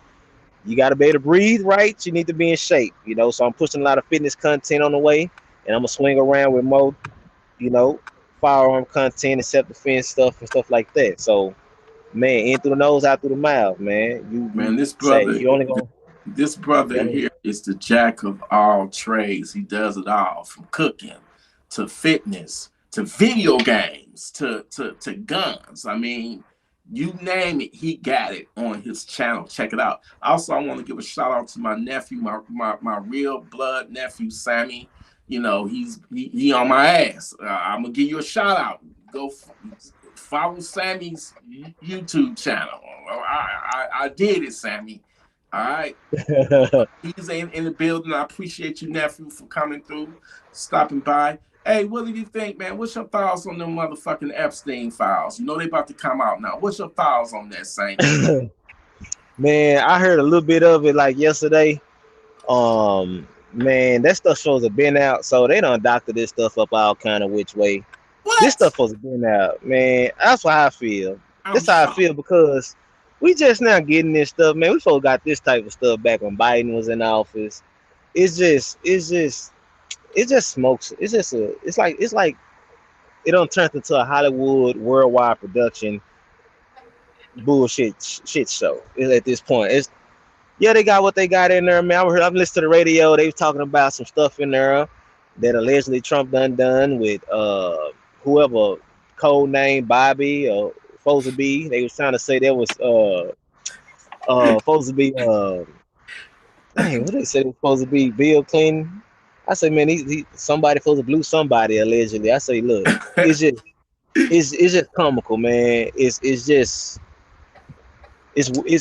you gotta be able to breathe right. You need to be in shape. So I'm pushing a lot of fitness content on the way, and I'm gonna swing around with more, you know, firearm content and self defense stuff and stuff like that. So man, in through the nose, out through the mouth, man. You man. This say brother, you only gonna this you brother only here is the jack of all trades. He does it all, from cooking to fitness to video games to guns. I mean, you name it, he got it on his channel. Check it out. Also, I want to give a shout out to my nephew, my real blood nephew, Sammy. He on my ass. I'm gonna give you a shout out. Go follow Sammy's YouTube channel. I did it, Sammy. All right. He's in the building. I appreciate you, nephew, for coming through, stopping by. Hey, what do you think, man? What's your thoughts on them motherfucking Epstein files? You know they about to come out now. What's your thoughts on that, Saint? Man, I heard a little bit of it like yesterday. Man, that stuff supposed to been out, so they done doctor this stuff up all kind of which way. This What? stuff supposed to been out, man. That's how I feel. I'm That's how I shocked. feel because we just now getting this stuff, man. We supposed got this type of stuff back when Biden was in office. It's just smokes. It's like it don't turn into a Hollywood worldwide production bullshit shit show at this point. It's Yeah, they got what they got in there, man. I'm listening to the radio. They was talking about some stuff in there that allegedly Trump done with whoever code name Bobby or supposed to be. They was trying to say there was supposed to be dang, what they said it was supposed to be Bill Clinton. I say, man, somebody supposed to blew somebody allegedly. I say, look, it's just it's just comical, man. It's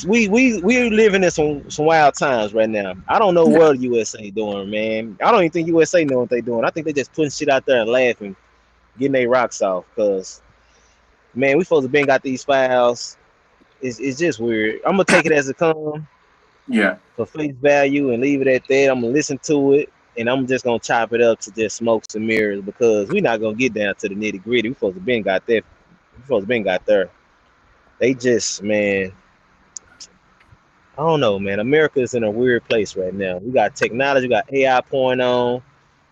we living in some wild times right now. I don't know Yeah, what USA doing, man. I don't even think USA know what they doing. I think they just putting shit out there and laughing, getting their rocks off. Cause man, we supposed to been got these files. It's just weird. I'm gonna take it as it come yeah, for face value and leave it at that. I'm gonna listen to it and I'm just gonna chop it up to just smokes and mirrors because we not gonna get down to the nitty gritty. We supposed to been got that. We supposed to been got there. They just man. I don't know, man. America is in a weird place right now. We got technology, we got AI point on,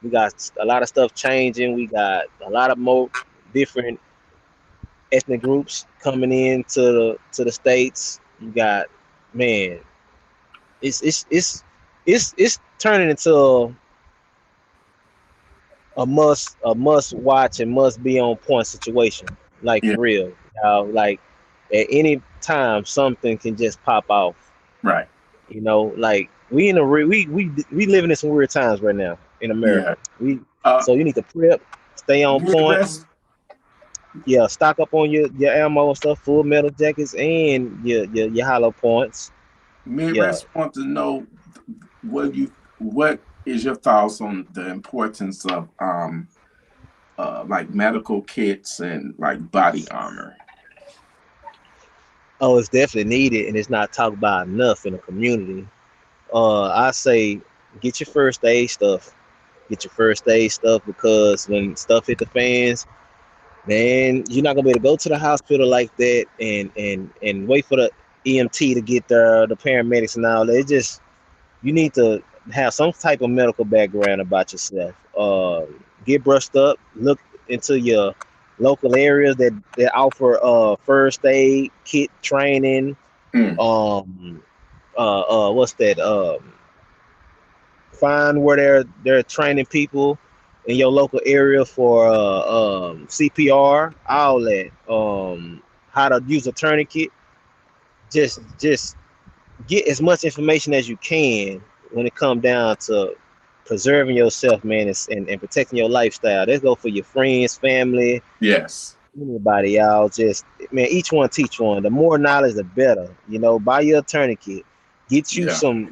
we got a lot of stuff changing. We got a lot of more different ethnic groups coming in to the states. You got man, it's turning into a must watch and must be on point situation. Like yeah. for real, like at any time something can just pop off. Right. Like we in a we living in some weird times right now in Yeah. America. We Uh, So you need to prep, stay on point. Midwest. Yeah, stock up on your ammo and stuff, full metal jackets and your hollow points. Yeah. Midwest want to know what is your thoughts on the importance of like medical kits and like body armor. Oh, it's definitely needed and it's not talked about enough in the community. I say get your first aid stuff. Get your first aid stuff because when stuff hit the fans, man, you're not gonna be able to go to the hospital like that and wait for the EMT to get there, the paramedics and all that. It just you need to have some type of medical background about yourself. Get brushed up. Look into your local areas that offer first aid kit training. Mm, What's that? Find where they're training people in your local area for CPR, all that. How to use a tourniquet. Just get as much information as you can when it comes down to preserving yourself, man, and protecting your lifestyle. Let's go for your friends, family, yes. anybody, y'all. Just man, each one teach one. The more knowledge, the better. Buy your tourniquet. Yeah.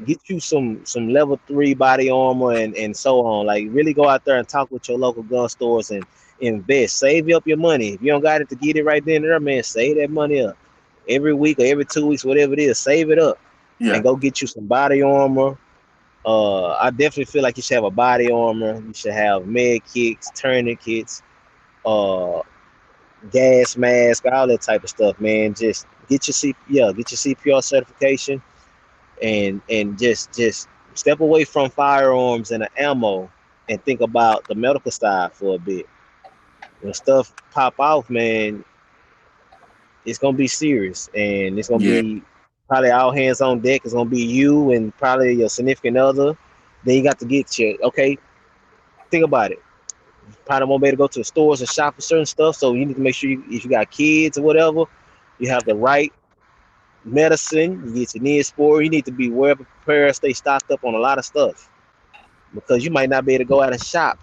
Get you some level 3 body armor and so on. Like really go out there and talk with your local gun stores and invest. Save up your money. If you don't got it to get it right then and there, man, save that money up. Every week or every 2 weeks, whatever it is, save it up and Yeah. go get you some body armor. I definitely feel like you should have a body armor. You should have med kits, tourniquets, uh, gas mask, all that type of stuff, man. Just get your CPR certification, and just step away from firearms and the ammo, and think about the medical side for a bit. When stuff pop off, man, it's gonna be serious, and it's gonna Yeah. be probably all hands on deck. It's gonna be you and probably your significant other. Then you got to get your okay. Think about it. You probably won't be able to go to the stores and shop for certain stuff, so you need to make sure if you got kids or whatever, you have the right medicine. You get your Neospore. You need to be well prepared, stay stocked up on a lot of stuff because you might not be able to go out and shop,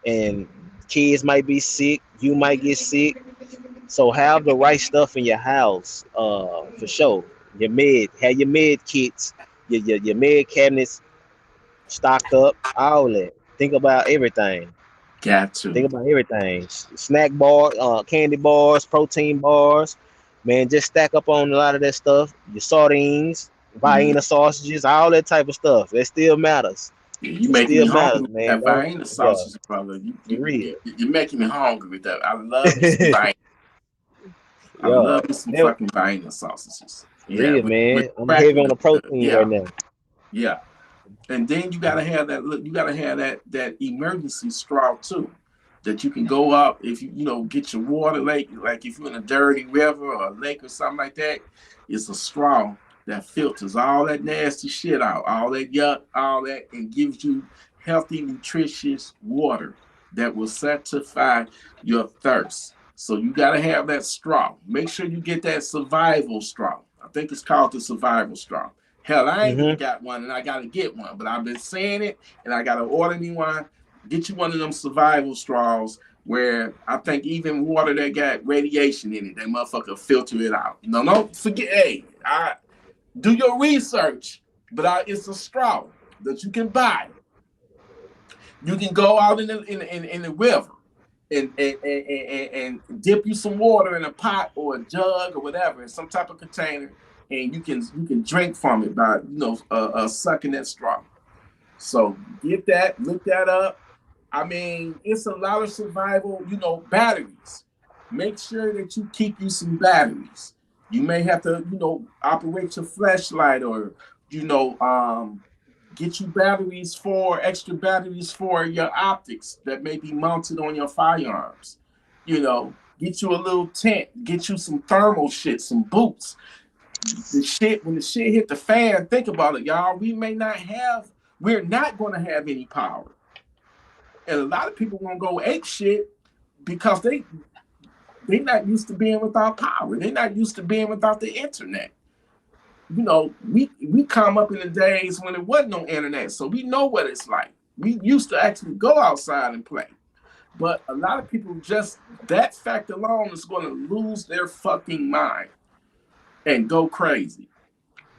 and kids might be sick. You might get sick. So have the right stuff in your house, for sure. have your med kits, your med cabinets stocked up, all that. Think about everything. Got to. Think about everything. Snack bar, candy bars, protein bars. Man, just stack up on a lot of that stuff. Your sardines, Mm. Vienna sausages, all that type of stuff. That still matters. Yeah, you It making still me hungry matters, with man. that Don't, Vienna yeah, sausage, brother. for real. You're making me hungry with that. I love me some Vienna. I Yeah, love me some that fucking Vienna sausages. for Yeah, real, with man. I'm heavy crackers on and the stuff. protein Yeah, right now. yeah. And then you gotta have that. You gotta have that emergency straw too, that you can go up if you get your water lake. Like if you're in a dirty river or a lake or something like that, it's a straw that filters all that nasty shit out, all that yuck, all that, and gives you healthy, nutritious water that will satisfy your thirst. So you gotta have that straw. Make sure you get that survival straw. I think it's called the survival straw. Hell, I ain't Hmm. got one, and I gotta get one. But I've been saying it, and I gotta order me one. Get you one of them survival straws where I think even water that got radiation in it, that motherfucker filter it out. No, don't forget. Hey, I do your research, but it's a straw that you can buy. You can go out in the river and dip you some water in a pot or a jug or whatever in some type of container, and you can drink from it by sucking that straw. So get that, look that up. I mean, it's a lot of survival. Batteries. Make sure that you keep you some batteries. You may have to operate your flashlight, or you know um get you extra batteries for your optics that may be mounted on your firearms. Get you a little tent, get you some thermal shit, some boots. The shit When the shit hit the fan, think about it, y'all. We're not going to have any power, and a lot of people gonna go ape shit because they not used to being without power. They're not used to being without the internet. We come up in the days when there wasn't no internet, so we know what it's like. We used to actually go outside and play. But a lot of people, just that fact alone is going to lose their fucking mind and go crazy.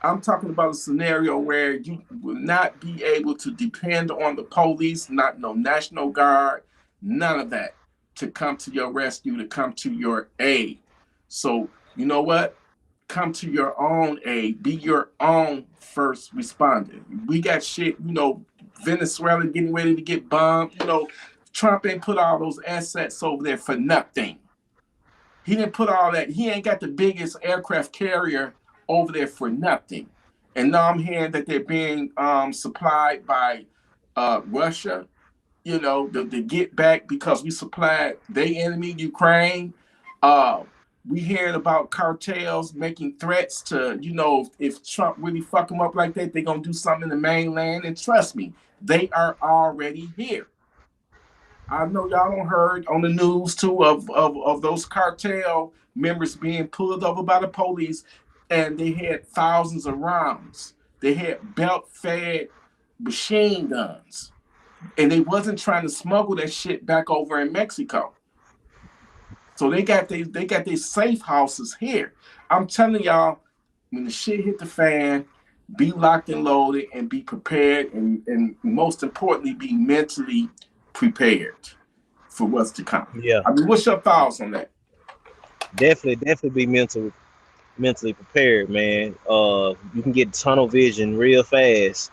I'm talking about a scenario where you will not be able to depend on the police, not no National Guard, none of that, to come to your rescue, to come to your aid. So, you know what? Come to your own aid. Be your own first responder. We got shit, Venezuela getting ready to get bombed. Trump ain't put all those assets over there for nothing. He didn't put all that. He ain't got the biggest aircraft carrier over there for nothing. And now I'm hearing that they're being supplied by Russia. To get back because we supplied their enemy, Ukraine. Uh, we hearing about cartels making threats to, if Trump really fuck them up like that, they're gonna do something in the mainland. And trust me, they are already here. I know y'all don't heard on the news too of those cartel members being pulled over by the police, and they had thousands of rounds. They had belt-fed machine guns, and they wasn't trying to smuggle that shit back over in Mexico. So they got their safe houses here. I'm telling y'all, when the shit hit the fan, be locked and loaded and be prepared, and most importantly, be mentally prepared for what's to come. Yeah, I mean, what's your thoughts on that? definitely be mentally prepared, man. You can get tunnel vision real fast,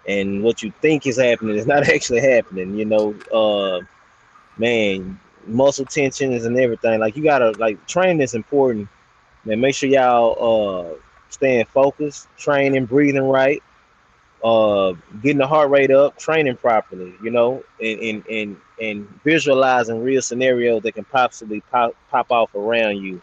and what you think is happening is not actually happening. Man, muscle tensions and everything. Like you gotta like training is important. Man, make sure y'all staying focused, training, breathing right, uh getting the heart rate up, training properly, and visualizing real scenarios that can possibly pop off around you,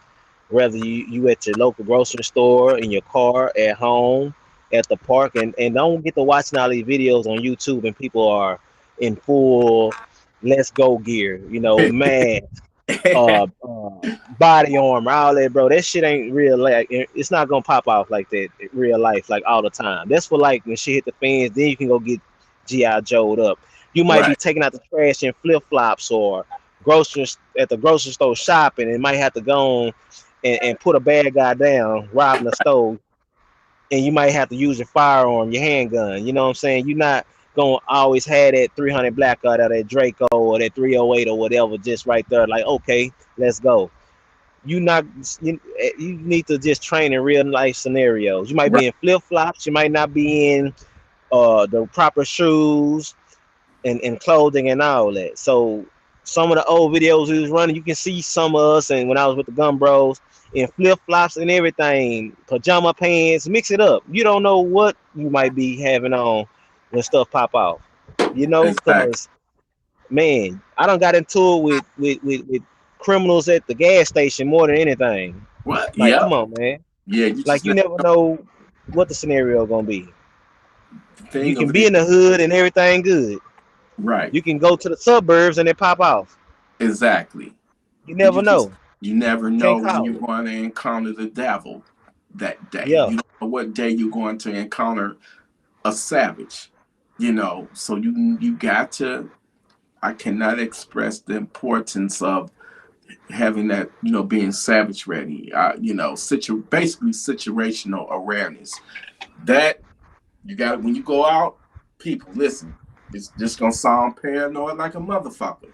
whether you at your local grocery store, in your car, at home, at the park. And don't get to watching all these videos on YouTube and people are in full let's go gear, man, body armor, all that, bro. That shit ain't real. Like it's not gonna pop off like that in real life, like all the time. That's for like when shit hit the fans. Then you can go get GI Joe'd up. You might be Right. taking out the trash in flip flops or grocery at the grocery store shopping, and might have to go on and put a bad guy down robbing the store. and you might have to use your firearm, your handgun. You know what I'm saying? You're not gonna always have that 300 Blackout or that Draco or that 308 or whatever just right there. Like, okay, let's go. You not you need to just train in real life scenarios. You might Right. be in flip flops. You might not be in the proper shoes and clothing and all that. So some of the old videos he was running, you can see some of us, and when I was with the Gun Bros, in flip flops and everything, pajama pants, mix it up. You don't know what you might be having on when stuff pop off. You know, Exactly. cause man, I done got into it with criminals at the gas station more than anything. What? Like, Yep. come on, man. Yeah. You Like just you never never know what the scenario gonna be. the You thing can of be it. in the hood and everything good. Right. You can go to the suburbs and it pop off. Exactly. You And you never just know. you never Can't know when call you're it. going to encounter the devil that day. Yeah. You don't know what day you're going to encounter a savage. So you got to. I cannot express the importance of having that. Being savage ready. Basically situational awareness. That you got when you go out. People, listen. It's just gonna sound paranoid like a motherfucker,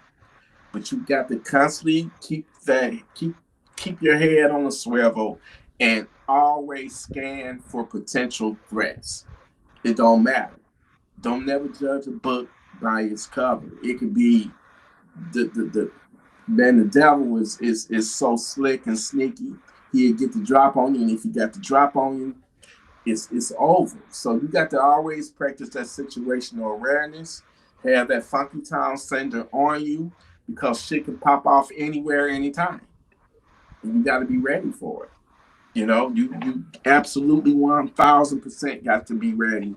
but you got to constantly keep your head on a swivel and always scan for potential threats. It don't matter. Don't never judge a book by its cover. It could be the man. The devil is so slick and sneaky. He'll get the drop on you, and if he got the drop on you, it's over. So you got to always practice that situational awareness. Have that funky town sender on you because shit can pop off anywhere, anytime, and you got to be ready for it. You absolutely 1,000% got to be ready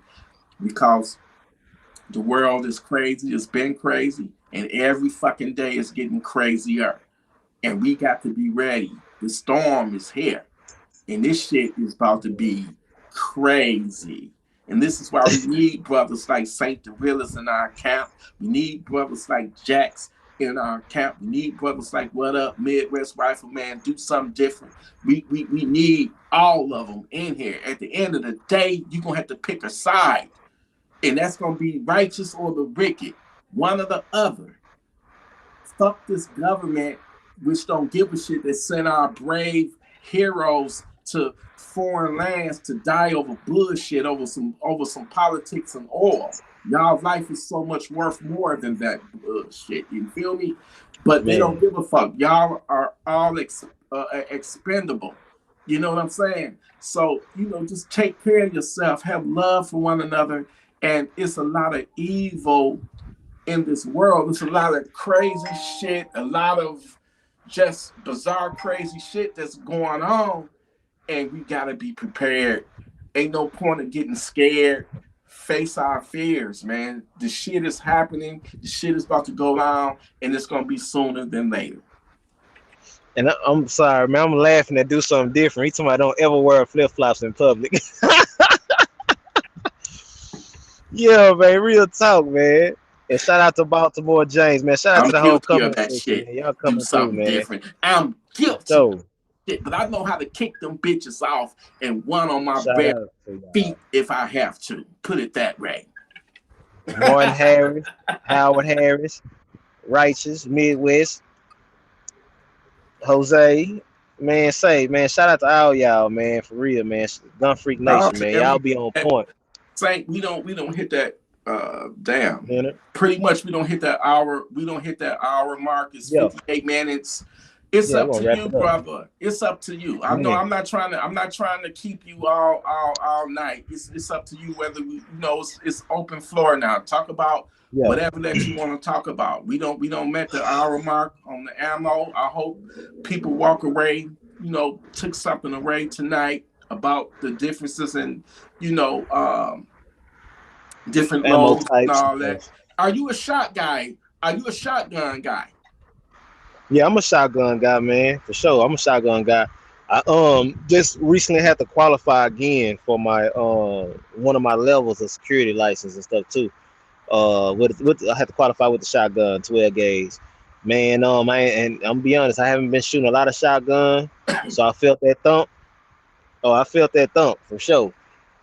because the world is crazy. It's been crazy, and every fucking day is getting crazier. And we got to be ready. The storm is here. And this shit is about to be crazy. And this is why we need brothers like Saint the Realist in our camp. We need brothers like Jax in our camp. We need brothers like What Up, Midwest Rifleman, do something different. We need all of them in here. At the end of the day, you're going to have to pick a side. And that's going to be righteous or the wicked, one or the other. Fuck this government, which don't give a shit, that sent our brave heroes to foreign lands to die over bullshit, over some politics and oil. Y'all life is so much worth more than that bullshit. You feel me? But they don't Man. give a fuck. Y'all are all expendable. You know what I'm saying? So just take care of yourself. Have love for one another. And it's a lot of evil in this world. There's a lot of crazy shit, a lot of just bizarre, crazy shit that's going on, and we gotta be prepared. Ain't no point of getting scared. Face our fears, man. The shit is happening. The shit is about to go down, and it's gonna be sooner than later. And I'm sorry, man. I'm laughing at do something different. He told me I don't ever wear flip flops in public. Yeah, man. Real talk, man. And shout out to Baltimore James, man. Shout out I'm to the whole guilty of comment that section, shit. man. Y'all Do coming through, something man. different. I'm For guilty of sure. shit, but I know how to kick them bitches off and one on my Shout bare out to y'all. feet if I have to. Put it that way. Martin Harris, Howard Harris, Righteous, Midwest, Jose. Man, say, man, shout out to all y'all, man, for real, man. Gun Freak Out Nation, to man. Y'all every be on point. Saint, we don't hit that damn. You know? Pretty much we don't hit that hour mark. It's Yeah, 58 minutes. It's yeah, we're up gonna to wrap you, it up. brother. It's up to you. I know Man, I'm not trying to keep you all night. It's up to you whether it's open floor now. Talk about yeah. whatever that you want to talk about. We don't met the hour mark on the ammo. I hope people walk away, took something away tonight about the differences and you know, different Ammo loads and types and all that. stuff. Are you a shot guy? Are you a shotgun guy? Yeah, I'm a shotgun guy, man, for sure. I'm a shotgun guy. I just recently had to qualify again for my one of my levels of security license and stuff too. With I had to qualify with the shotgun 12 gauge. Man, and I'm gonna be honest, I haven't been shooting a lot of shotgun, so I felt that thump. Oh, I felt that thump for sure.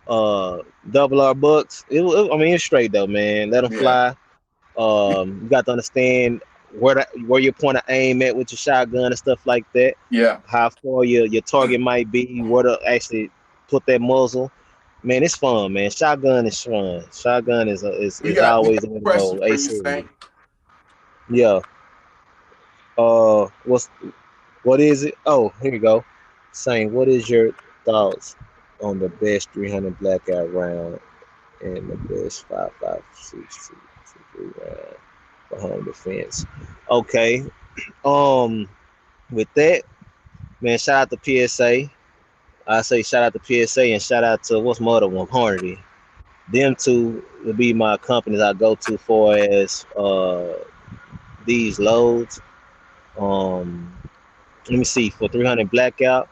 double R bucks. I mean, it's straight though, man. Let them Yeah, fly. You got to understand where your point of aim at with your shotgun and stuff like that. yeah. How far your target might be. Where to actually put that muzzle. Man, it's fun, man. Shotgun is fun. Shotgun We is got always a the way to question go. for you, AC. Saint. Yeah. What is it? Oh, here you go. Saying, what is your thoughts on the best 300 blackout round and the best 5.56 round for home defense? Okay. Um, with that, man, shout out to PSA. I say shout out to PSA and shout out to what's my other one, Hornady. Them two would be my companies I go to for as these loads. Um, Let me see for 300 blackout.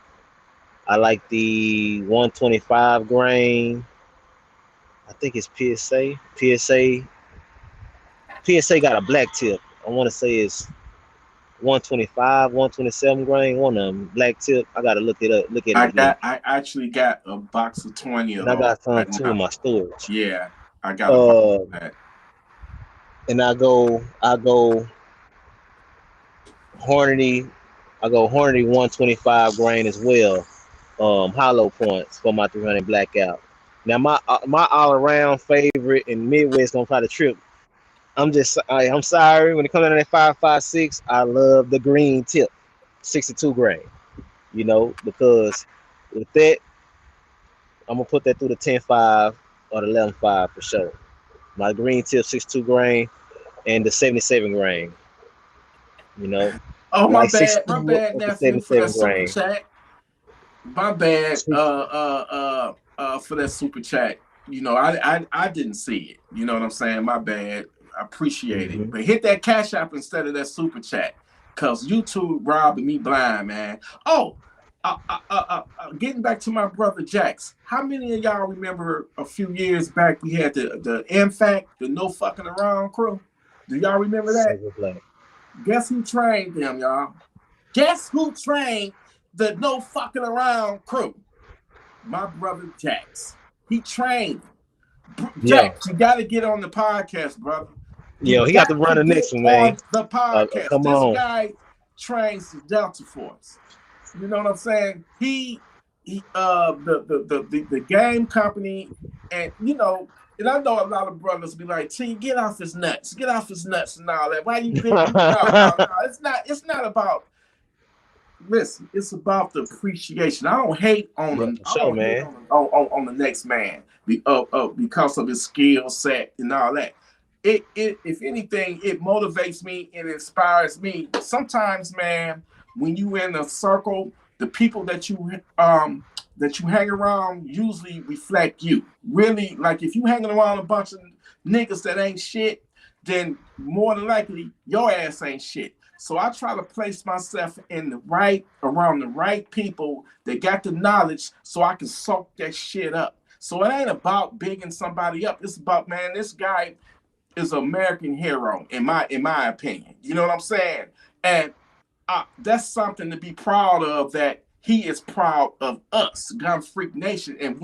I like the 125 grain. I think it's PSA. PSA got a black tip. I want to say it's 125, 127 grain. One of them black tip. I gotta look it up. Look at it again. I actually got a box of 20 of And I those got some right too in now. my storage. Yeah, I got a box Uh, of that. and I go Hornady. I go Hornady 125 grain as well. Hollow points for my 300 blackout. Now my all around favorite in Midwest gonna try to trip. I'm sorry when it comes down to that 5.56. I love the green tip, 62 grain. Because with that I'm gonna put that through the 10.5 or the 11.5 for sure. My green tip 62 grain and the 77 grain. You know, Oh, I like my 62 bad, or the nephew, for that 77 super grain. chat. My bad, for that super chat. I didn't see it. You know what I'm saying? My bad. I appreciate it. Mm-hmm. But hit that cash app instead of that super chat. Cause YouTube robbing me blind, man. Oh, getting back to my brother Jax. How many of y'all remember a few years back we had the MFAC, the no fucking around crew? Do y'all remember that? Silver black. Guess who trained them, y'all? Guess who trained the no fucking around crew? My brother Jax. He trained them. Yeah, Jax, you got to get on the podcast, brother. You yeah. He got to got run to the next get one, man. on the podcast. Come This on. guy trains the Delta Force. You know what I'm saying? The game company, and and I know a lot of brothers be like, "T, get off his nuts, and all that." Why you been? No. It's not about. Listen, it's about the appreciation. I don't hate on Yeah, him. for I sure, don't hate man. on the next man because of his skill set and all that. It if anything, it motivates me and inspires me. Sometimes, man, when you in a circle, the people that you hang around usually reflect you. Really, like if you hanging around a bunch of niggas that ain't shit, then more than likely your ass ain't shit. So I try to place myself in the right around the right people that got the knowledge so I can soak that shit up. So it ain't about bigging somebody up. It's about, man, this guy is an American hero in my opinion. You know what I'm saying? And that's something to be proud of. That he is proud of us, Gun Freak Nation, and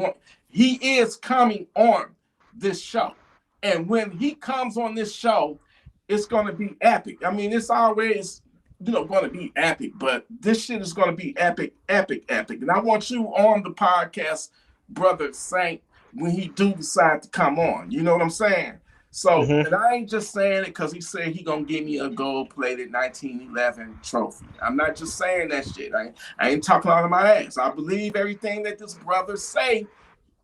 he is coming on this show. And when he comes on this show, it's going to be epic. I mean, it's always going to be epic, but this shit is going to be epic, epic, epic. And I want you on the podcast, brother Saint, when he do decide to come on. You know what I'm saying? So, Hmm. and I ain't just saying it because he said he gonna give me a gold-plated 1911 trophy. I'm not just saying that shit. I ain't talking out of my ass. I believe everything that this brother say.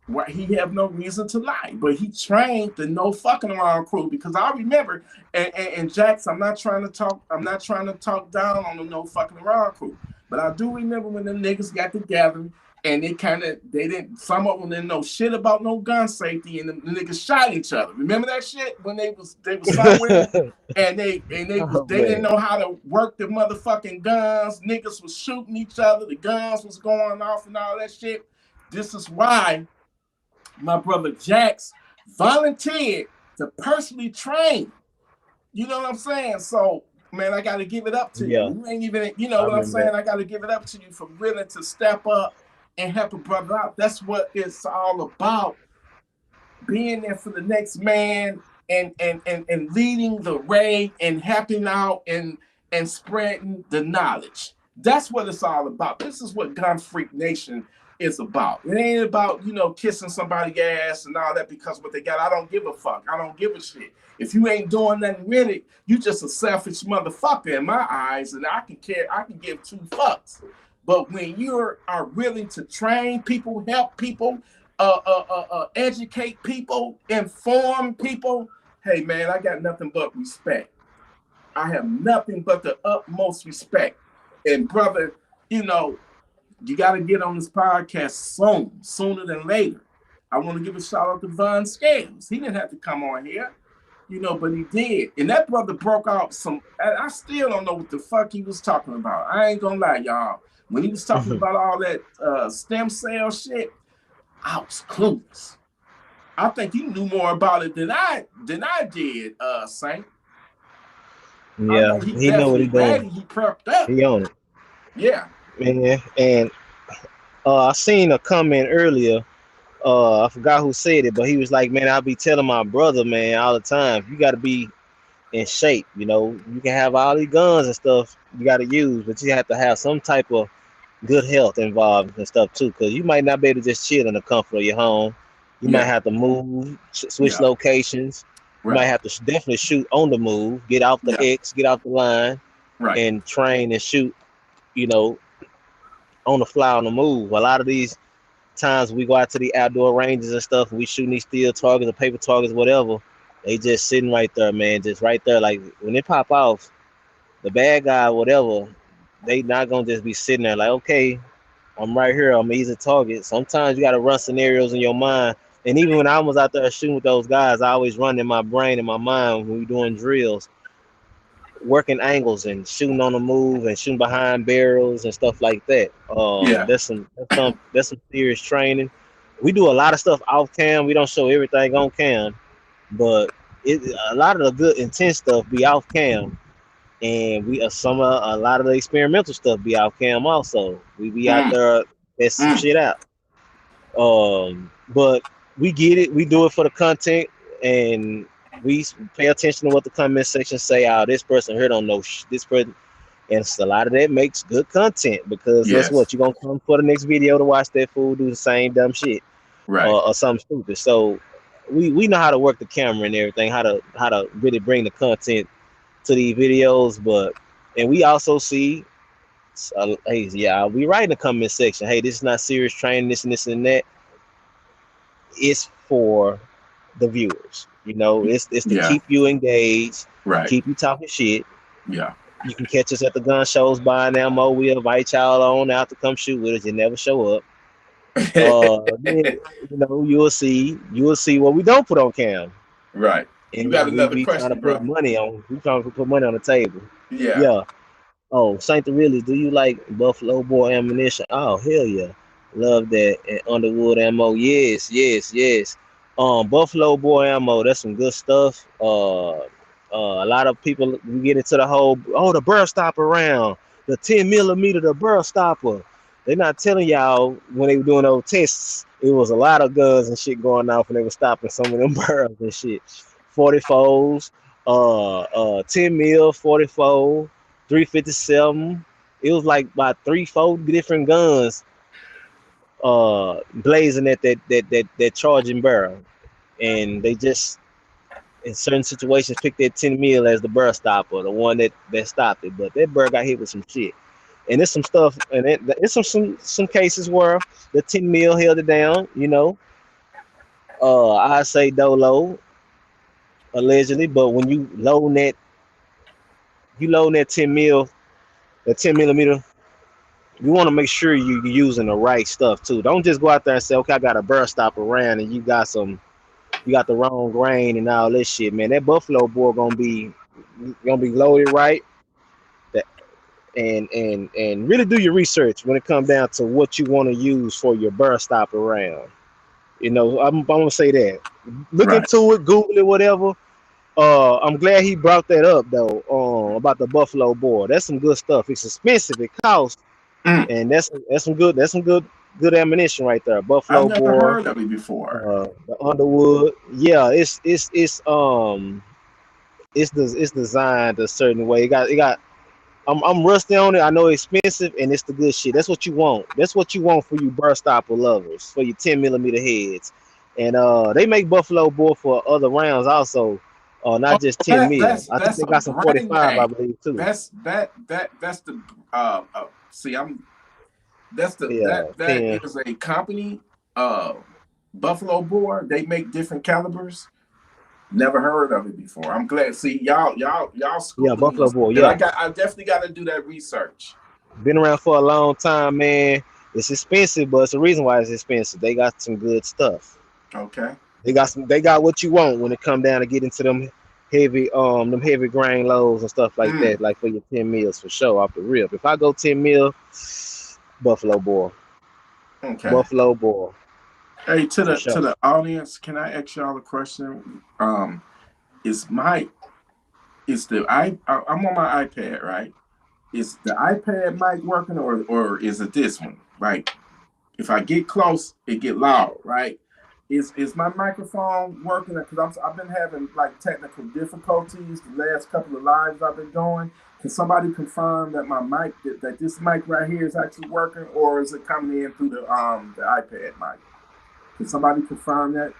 Why he have no reason to lie, but he trained the no fucking around crew because I remember and Jax. I'm not trying to talk. I'm not trying to talk down on the no fucking around crew, but I do remember when the niggas got together and they didn't. Some of them didn't know shit about no gun safety, and the niggas shot each other. Remember that shit when they was somewhere and Oh they didn't man. know how to work the motherfucking guns. Niggas was shooting each other. The guns was going off and all that shit. This is why my brother Jax volunteered to personally train. You know what I'm saying? So, man, I got to give it up to you. Yeah, You ain't even, you know I what I'm remember saying? that. I got to give it up to you for willing to step up and help a brother out. That's what it's all about, being there for the next man, and leading the way and helping out and spreading the knowledge. That's what it's all about. This is what Gun Freak Nation is about. It ain't about, kissing somebody's ass and all that because what they got. I don't give a fuck. I don't give a shit. If you ain't doing nothing with it, you just a selfish motherfucker in my eyes, and I can give two fucks. But when you are willing to train people, help people, educate people, inform people, hey man, I got nothing but respect. I have nothing but the utmost respect. And brother, you know, you got to get on this podcast soon, sooner than later. I want to give a shout out to Von Scales. He didn't have to come on here, but he did. And that brother broke out some. I still don't know what the fuck he was talking about. I ain't gonna lie, y'all. When he was talking about all that stem cell shit, I was clueless. I think he knew more about it than I did, Saint. I Yeah, know he he know what he definitely doing. ready. He prepped up. He on it, Yeah, man. And I seen a comment earlier. I forgot who said it, but he was like, "Man, I'll be telling my brother, man, all the time. You got to be in shape. You can have all these guns and stuff you got to use, but you have to have some type of good health involved and stuff too, because you might not be able to just chill in the comfort of your home. You might yeah, have to move, switch yeah. locations. You might Right. have to definitely shoot on the move, get off the Yeah. X, get off the line, Right. and train and shoot. You know, on the fly, on the move. A lot of these times we go out to the outdoor ranges and stuff, and we shooting these steel targets or paper targets, whatever. They just sitting right there, man, just right there. Like when they pop off, the bad guy, whatever, they not gonna just be sitting there like, okay, I'm right here. I'm an easy target. Sometimes you got to run scenarios in your mind. And even when I was out there shooting with those guys, I always run in my brain and my mind when we doing drills, working angles and shooting on the move and shooting behind barrels and stuff like that. Yeah. That's some serious training. We do a lot of stuff off cam. We don't show everything on cam, but a lot of the good intense stuff be off cam, and we a lot of the experimental stuff be off cam also. We be out Mm, there test some mm. shit out. But we get it. We do it for the content, and we pay attention to what the comment section say. Oh, this person here don't know this person, and a lot of that makes good content because guess Yes. what? You're gonna come for the next video to watch that fool do the same dumb shit Right. or something stupid. So we know how to work the camera and everything, how to really bring the content to these videos, but and we also see. Hey, yeah, we write in the comment section. Hey, this is not serious training. This and that. It's for the viewers. It's to Yeah. keep you engaged, Right. keep you talking shit. Yeah. You can catch us at the gun shows buying ammo. We invite y'all on out to come shoot with us. You never show up. Then you'll see what we don't put on cam, Right. You got and we another be trying to question, put bro? money on. We trying to put money on the table. Yeah. Yeah. Oh, Saint Realist, do you like Buffalo Boy ammunition? Oh, hell yeah. Love that. And Underwood ammo. Yes, yes, yes. Buffalo Boy ammo, that's some good stuff. A lot of people we get into the whole the burst stopper round, the 10 millimeter, the burst stopper. They're not telling y'all when they were doing those tests, it was a lot of guns and shit going off and they were stopping some of them barrels and shit. 44s, 10 mil, 44. 357. It was like about 3, 4 different guns blazing at that charging barrel. And they just in certain situations picked that 10 mil as the barrel stopper, the one that stopped it. But that barrel got hit with some shit. And there's some stuff, and it's some cases where the 10 mil held it down. I say dolo allegedly, but when you load that 10 mil, that 10 millimeter, you want to make sure you're using the right stuff too. Don't just go out there and say, okay, I got a burst stop around and you got the wrong grain and all this shit, man. That Buffalo boy gonna be loaded right. That and really do your research when it comes down to what you want to use for your burst stop around. I'm gonna say that. Look Right. into it, Google it, whatever. I'm glad he brought that up though. About the Buffalo boy. That's some good stuff. It's expensive. It costs. Mm. And that's some good good ammunition right there. I've Buffalo never bore, heard of it before. the Underwood. Yeah, it's designed a certain way. It got. I'm rusty on it. I know it's expensive, and it's the good shit. That's what you want. That's what you want for you burst stopper lovers, for your 10 millimeter heads. And they make Buffalo bore for other rounds also, Oh, not just 10 that mil. that's I think that's they a got some brand 45, I name. believe too. That's the see I'm that's the Yeah, that 10. is a company, uh Buffalo Bore. They make different calibers. Never heard of it before. I'm glad. See, y'all Yeah, schooling me on Buffalo bore. something. Yeah, I definitely got to do that research. been around for a long time, man. It's expensive, but it's the reason why it's expensive. They got some good stuff. Okay. They got what you want when it come down to get into them heavy grain loads and stuff like Mm, that, like for your 10 mils for sure off the rip. If I go 10 mil, Buffalo boy. okay. Buffalo boy Hey, for to sure. the audience, can I ask y'all a question? Is my is the I'm on my iPad, right? Is the iPad mic working, or is it this one? Like, if I get close, it get loud, right? Is my microphone working? Because I've been having like technical difficulties the last couple of lives I've been doing. Can somebody confirm that my mic that this mic right here is actually working, or is it coming in through the iPad mic? Can somebody confirm that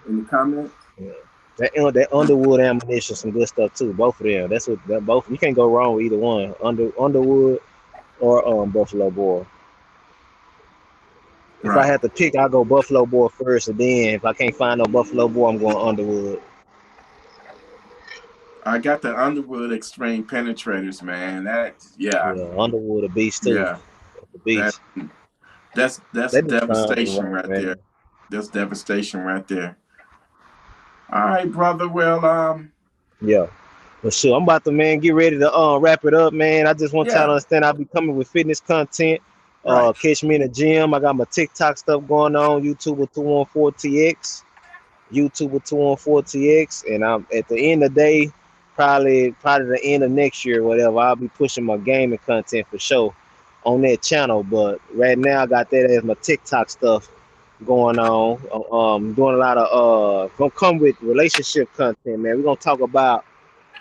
in the comments? Yeah. That Underwood ammunition, some good stuff too. Both of them. That's what that both. You can't go wrong with either one. Underwood or Buffalo boy. If I Right. had to pick, I go Buffalo boy first, and then if I can't find no Buffalo boy, I'm going Underwood. I got the Underwood Extreme Penetrators, man. That yeah, Yeah, Underwood a beast too. yeah. A That beast. that's They designed them devastation right, right there. man. That's devastation right there. All right, brother. Well, Yeah. But sure, I'm about to man get ready to wrap it up, man. I just want y'all to yeah, understand I'll be coming with fitness content. right. Catch me in the gym. I got my TikTok stuff going on, YouTube 214TX. YouTube 214TX, and I'm at the end of the day, probably the end of next year, or whatever. I'll be pushing my gaming content for sure on that channel. But right now, I got that as my TikTok stuff going on. Doing a lot of gonna come with relationship content, man. We're gonna talk about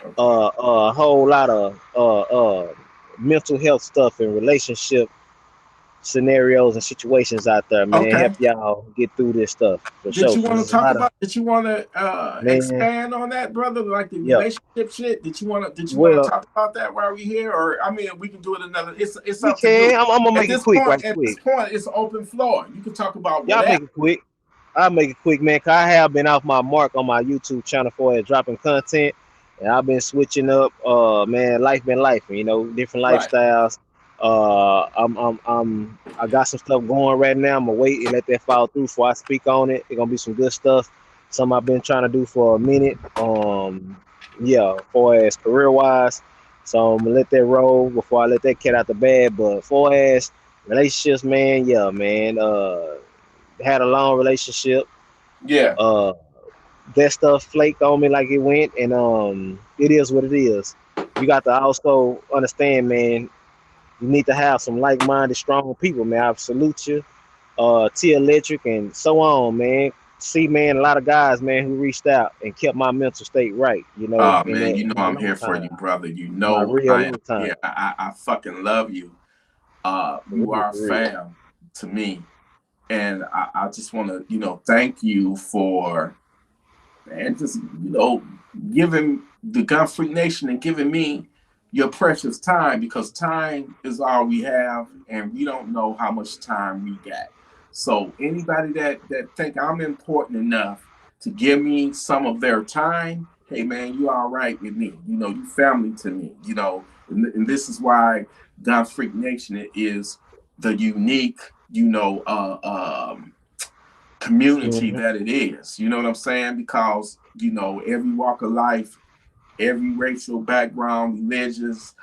Okay. a whole lot of mental health stuff and relationship scenarios and situations out there, man. Okay. Help y'all get through this stuff for Did sure. you Cause want to there's a talk lot of about? Did you want to man. expand on that, brother? Like the Yeah. relationship shit. Did you want to? Did you want to Well, talk about that while we here? Or I mean, we can do it another. It's we up to you. can. I'm gonna make it quick, right At this quick. point, it's open floor. You can talk about Y'all whatever. make it quick. I'll make it quick, man. Cause I have been off my mark on my YouTube channel for dropping content, and I've been switching up. Man, life been life, you know, different Right. lifestyles. I got some stuff going right now. I'm gonna wait and let that fall through before I speak on it. It's gonna be some good stuff. Something I've been trying to do for a minute. Yeah, for as career wise. So I'm gonna let that roll before I let that cat out the bag. But for as relationships, man, yeah, man. Had a long relationship. Yeah. Uh, that stuff flaked on me like it went, and it is what it is. You got to also understand, man. You need to have some like-minded, strong people, man. I salute you, T Electric, and so on, man. See, man, a lot of guys, man, who reached out and kept my mental state right, you know, Oh man, you know in my I'm low here for time, you, brother. You in my know real I am low time, here. I fucking love you. for You real, are for real. fam to me, and I just want to thank you for, man, just giving the Gun Freak Nation and giving me your precious time, because time is all we have, and we don't know how much time we got. So anybody that think I'm important enough to give me some of their time, hey man, you all right with me. You family to me. And this is why Gun Freak Nation is the unique, community Hmm. that it is. You know what I'm saying? Because, every walk of life, every racial background, religious,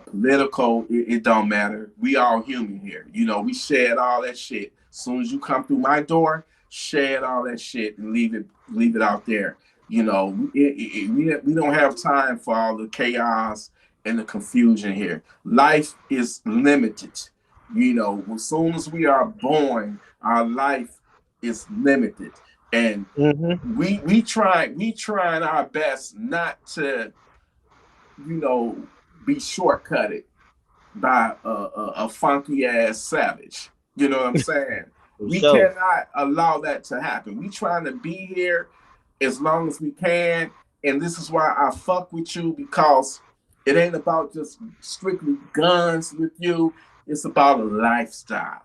political, it don't matter. We all human here. We shed all that shit. As soon as you come through my door, shed all that shit and leave it out there. We don't have time for all the chaos and the confusion here. Life is limited. You know, as soon as we are born, our life is limited, and Mm-hmm. we trying our best not to, you know, be shortcutted by a funky ass savage. You know what I'm saying? For We sure. cannot allow that to happen. We trying to be here as long as we can, and this is why I fuck with you, because it ain't about just strictly guns with you. It's about a lifestyle.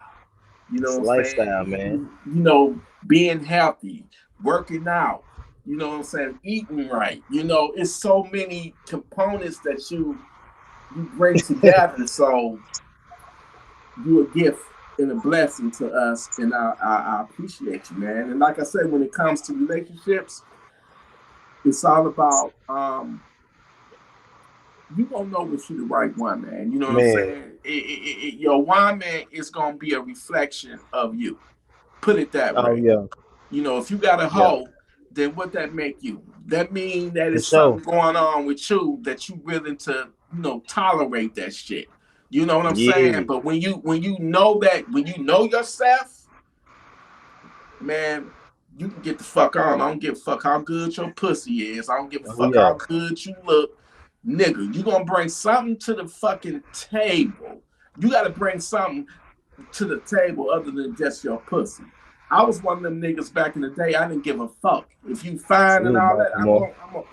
You know It's a what I'm saying? lifestyle, man. You know, being healthy, working out. You know what I'm saying? Eating right. You know, it's so many components that you bring together. So you a gift and a blessing to us, and I appreciate you, man. And like I said, when it comes to relationships, it's all about you gonna know when she the right one, man. You know what I'm Man. saying? Your woman is gonna be a reflection of you. Put it that Oh way. yeah. You know, if you got a Yeah. hoe, then what that make you? That mean that For it's sure. something going on with you that you willing to, tolerate that shit. You know what I'm saying? Yeah. But when you know that, when you know yourself, man, you can get the fuck on. I don't give a fuck how good your pussy is. I don't give a Oh fuck yeah. how good you look. Nigga, you gonna bring something to the fucking table. You gotta bring something to the table other than just your pussy. I was one of them niggas back in the day. I didn't give a fuck if you fine and Salute, all that. Baltimore.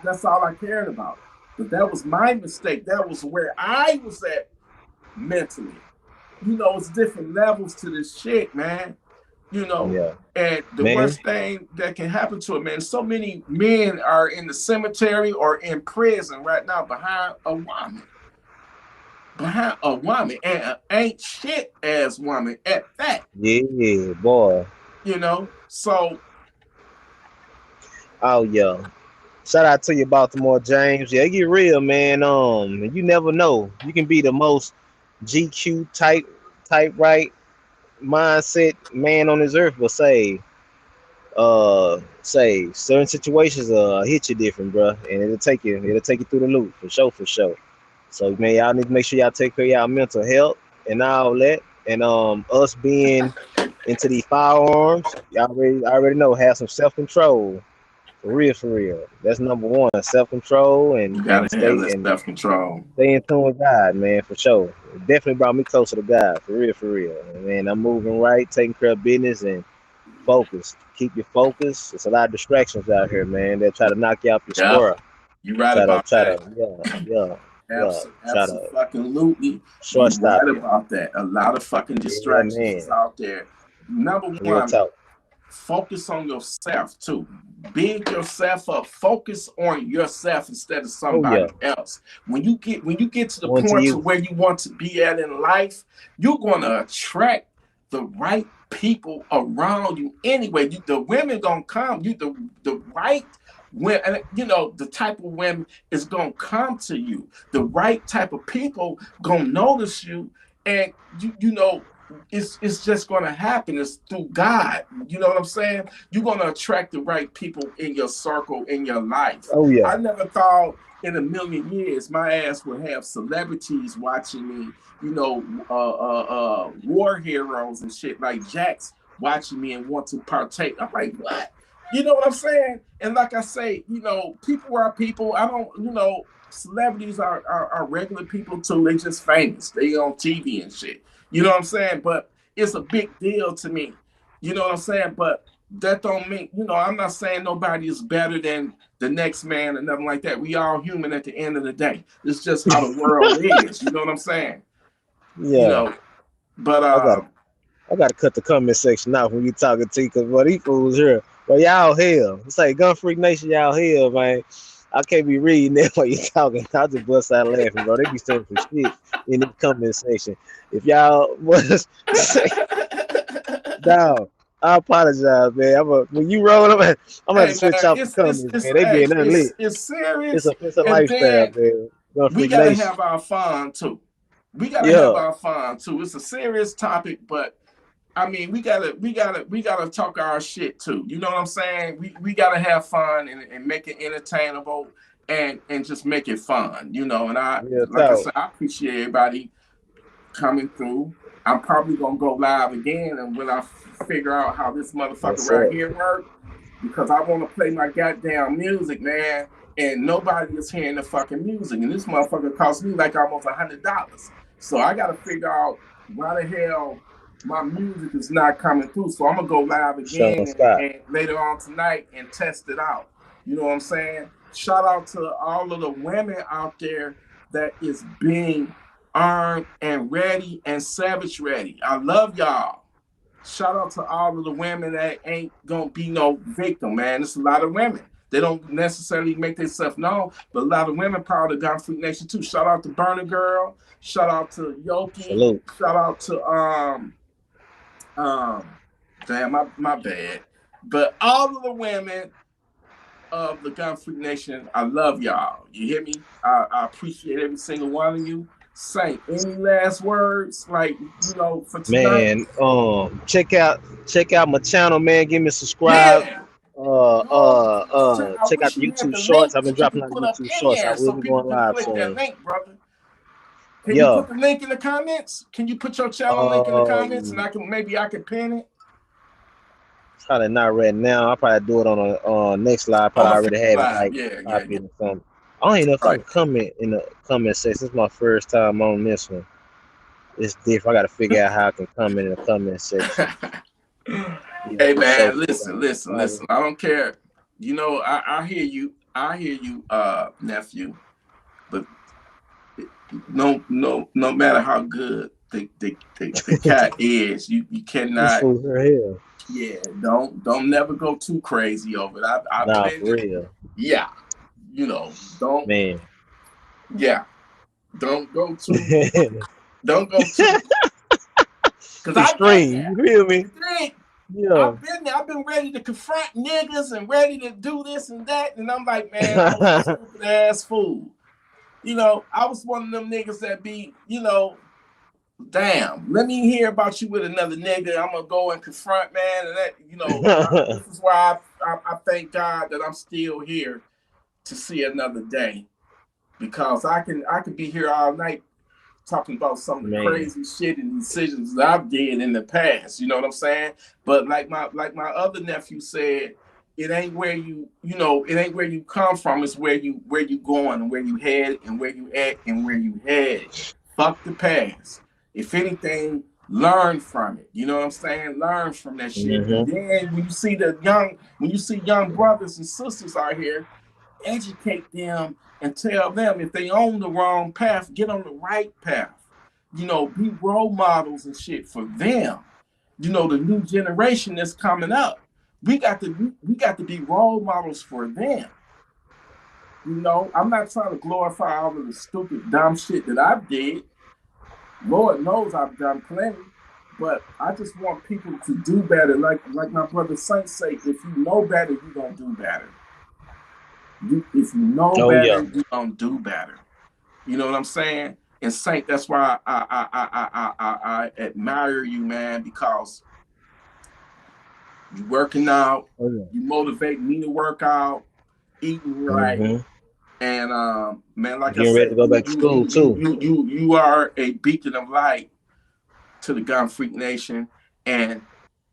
That's all I cared about. But that was my mistake. That was where I was at mentally. You know, it's different levels to this shit, man. You know, Yeah. and the Man. worst thing that can happen to a man. So many men are in the cemetery or in prison right now behind a woman, and an ain't shit ass woman at that. Yeah, boy. So Oh yeah. Shout out to you, Baltimore James. Yeah, it get real, man. You never know. You can be the most GQ type right mindset man on this earth, but say certain situations hit you different, bro, and it'll take you through the loop for sure, for sure. So man, y'all need to make sure y'all take care of y'all mental health and all that. And us being into these firearms, y'all already know, have some self control. For real, for real. That's number one. Self control you and gotta have stay that and self control. stay in tune with God, man, for sure. It definitely brought me closer to God, for real, for real. Man, I'm moving right, taking care of business and focused. Keep your focus. There's a lot of distractions out here, man. They try to knock you off your Yep, square. you right Try to about try that. to yeah. Try to Absolutely, short you stop right you. about that. A lot of fucking Yeah, distractions is man. out there. Number Real one, talk. focus on yourself too. Build yourself up. Focus on yourself instead of Oh yeah. somebody else. When you get to the One to point to you. where you want to be at in life, you're gonna attract the right people around you anyway. The women gonna come. The right when the type of women is gonna come to you. The right type of people gonna notice you, and it's just going to happen. It's through God. You know what I'm saying? You're going to attract the right people in your circle, in your life. Oh yeah. I never thought in a million years my ass would have celebrities watching me, war heroes and shit like Jax watching me and want to partake. I'm like, what? You know what I'm saying? And like I say, people are people. I don't, celebrities are regular people too. They just famous. They on TV and shit. You know what I'm saying? But it's a big deal to me. You know what I'm saying? But that don't mean, I'm not saying nobody is better than the next man and nothing like that. We all human at the end of the day. It's just how the world is. You know what I'm saying? You Yeah. know, but I gotta I gotta cut the comment section out when you talking to, cause what these fools here. But y'all hell. It's like Gun Freak Nation, y'all hell, man. I can't be reading that while you talking. I just bust out laughing, bro. They be saying some shit in the comment section. If y'all was say, dog, I apologize, man. When you roll, I'm gonna have to hey switch man, off the it's it's comments, it's man. They hey, being unlit. it's It's serious. a And lifestyle, then man. Gun we Freak gotta Nation. have our fun too. We gotta have Yeah, our fun too. It's a serious topic, but I mean, we gotta talk our shit too. You know what I'm saying? We gotta have fun and make it entertainable and just make it fun. And I, real like I talk. said, I appreciate everybody coming through. I'm probably gonna go live again, and when I figure out how this motherfucker Yes, right sir. here work, because I want to play my goddamn music, man, and nobody is hearing the fucking music, and this motherfucker cost me like almost $100. So I got to figure out why the hell my music is not coming through. So I'm gonna go live Sean again Scott. and later on tonight and test it out. You know what I'm saying? Shout out to all of the women out there that is being armed and ready and savage ready. I love y'all. Shout out to all of the women that ain't gonna be no victim, man. It's a lot of women. They don't necessarily make themselves known, but a lot of women power the Gun Freak Nation too. Shout out to Burner Girl. Shout out to Yoki. Salute. Shout out to um damn my bad. But all of the women of the Gun Freak Nation, I love y'all. You hear me? I appreciate every single one of you. Saint, any last words, like, for tonight? Man, check out my channel, man. Give me a subscribe. Yeah. Yo, I Check out wish the you had YouTube the shorts. link I've been that you dropping could out of put up YouTube in shorts. I there will so be people going can live click that soon. link, brother. Can you Yeah. put the link in the comments? Can you put your channel link in the comments, and Um, I can pin it Probably not right now. I'll probably do it on a next live. on Probably the already Facebook have it Live. like Yeah, yeah, yeah. copied or something. I don't even know if I Right. can comment in the comment section. This is my first time on this one. It's different. I got to figure out how I can comment in the comment section. Yeah, Hey for sure. man, listen, listen, listen. I don't care. I hear you. I hear you, nephew. But no matter how good the cat is, you This cannot. fool here. Yeah, don't never go too crazy over it. I've Nah, been for real, yeah, don't man. yeah, don't go too Extreme. don't go too because I've done You that. feel me? You think Yeah. I've been there. I've been ready to confront niggas and ready to do this and that, and I'm like, man, I was a stupid ass fool. I was one of them niggas that be, damn, let me hear about you with another nigga. I'm gonna go and confront, man, and that, this is why I thank God that I'm still here to see another day because I can be here all night talking about some of the Man. crazy shit and decisions that I've did in the past. You know what I'm saying? But like my other nephew said, it ain't where it ain't where you come from. It's where you going and where you head and where you at and where you headed. Fuck the past. If anything, learn from it. You know what I'm saying? Learn from that shit. And Hmm. then when you see young brothers and sisters out here, educate them and tell them if they on the wrong path, get on the right path. Be role models and shit for them. The new generation that's coming up. We got to be role models for them. I'm not trying to glorify all of the stupid dumb shit that I've did. Lord knows I've done plenty. But I just want people to do better. Like my brother Saint say, if you know better, you're gonna do better. If you know Oh yeah. better, you gonna do better. You know what I'm saying? And Saint, that's why I admire you, man, because you working out, Oh yeah. you motivate me to work out, eating right, Hmm. and man, like I Getting ready said, to go you back to you school you you too. you you you are a beacon of light to the Gun Freak Nation. And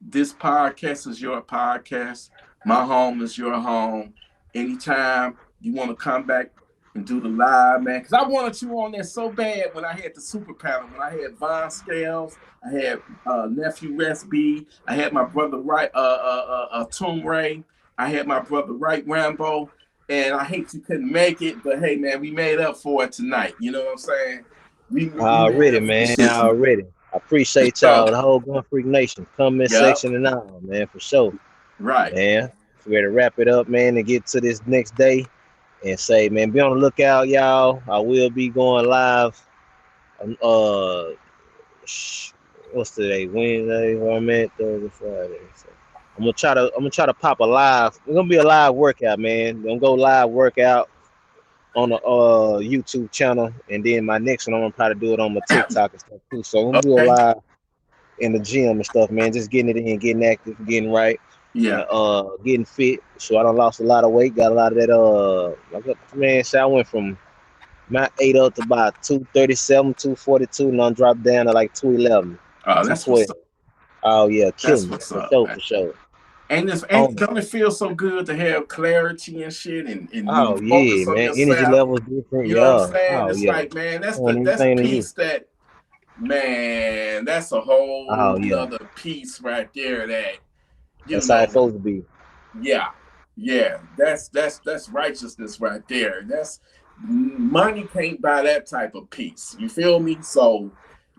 this podcast is your podcast. My home is your home. Anytime you want to come back and do the live, man, because I wanted you on there so bad when I had the super panel, when I had Von Scales, I had nephew Rest B, I had my brother Right Tomb Ray, I had my brother Right Rambo, and I hate you couldn't make it, but hey man, we made up for it tonight. You know what I'm saying? We made Already, up for this man. shit tonight. Already. I appreciate So, y'all, the whole Gun Freak Nation, comment yep, section and all, man, for sure. right. Man, we ready to wrap it up, man, and get to this next day and say, man, be on the lookout, y'all. I will be going live. Uh, what's today? Wednesday. Where I'm at Thursday, Friday. So I'm gonna try to pop a live. It's gonna be a live workout, man. Gonna go live workout on the YouTube channel, and then my next one I'm gonna probably do it on my TikTok and stuff too. So I'm gonna do a Okay. live in the gym and stuff, man. Just getting it in, getting active, getting right, and Yeah. getting fit. So I done lost a lot of weight, got a lot of that. Man, so I went from my 8 up to about 237, 242, and I dropped down to like 211. Oh, I that's swear. what's up. Oh yeah, That's killing it what's for up, sure, man. for sure. Ain't Um, don't it feel so good to have clarity and shit, and when you oh focus yeah, on man. Energy yourself, levels different. you know what I'm Yeah. saying? Oh It's yeah. like, man, Doing that's everything to you. peace that, man, that's a Oh whole yeah. nother piece right there that, you That's how it's know, supposed to be. yeah, yeah, that's righteousness right there. That's money can't buy that type of peace. You feel me? So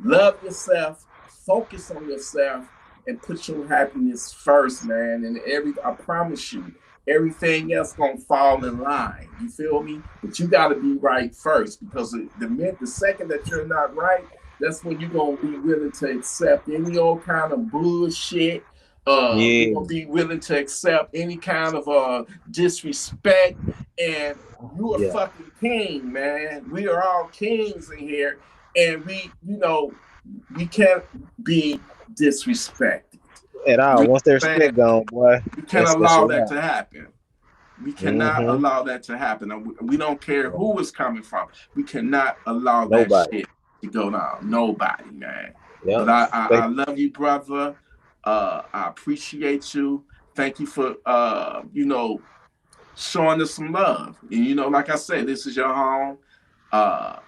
love yourself, focus on yourself, and put your happiness first, man. And I promise you, everything else gonna fall in line. You feel me? But you got to be right first, because the second that you're not right, that's when you're gonna be willing to accept any old kind of bullshit. You're Yeah. gonna be willing to accept any kind of disrespect, and you a Yeah. fucking king, man. We are all kings in here, and we can't be disrespected. At all. You know Once their what I'm saying? respect gone, boy, We can't that's a allow that wrap. to happen. We cannot Mm-hmm. allow that to happen. And we don't care Yeah. who it's coming from. We cannot allow that Nobody. shit to go down. Nobody, man. Yep. But I Thank love you, brother. I appreciate you. Thank you for showing us some love. And like I said, this is your home. Uh,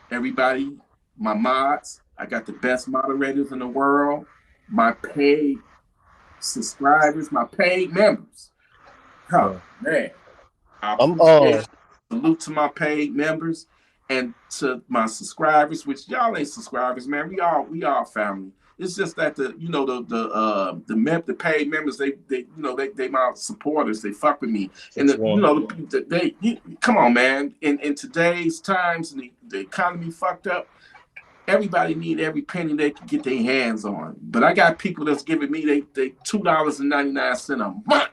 everybody, my mods, I got the best moderators in the world. My paid subscribers, my paid members. Huh, you. man. I I'm appreciate you. Salute to my paid members and to my subscribers, which y'all ain't subscribers, man. We all family. It's just that the paid members, they my supporters. They fuck with me, and 6'1". come on, man. In today's times, and the economy fucked up, everybody need every penny they can get their hands on. But I got people that's giving me they $2.99 a month.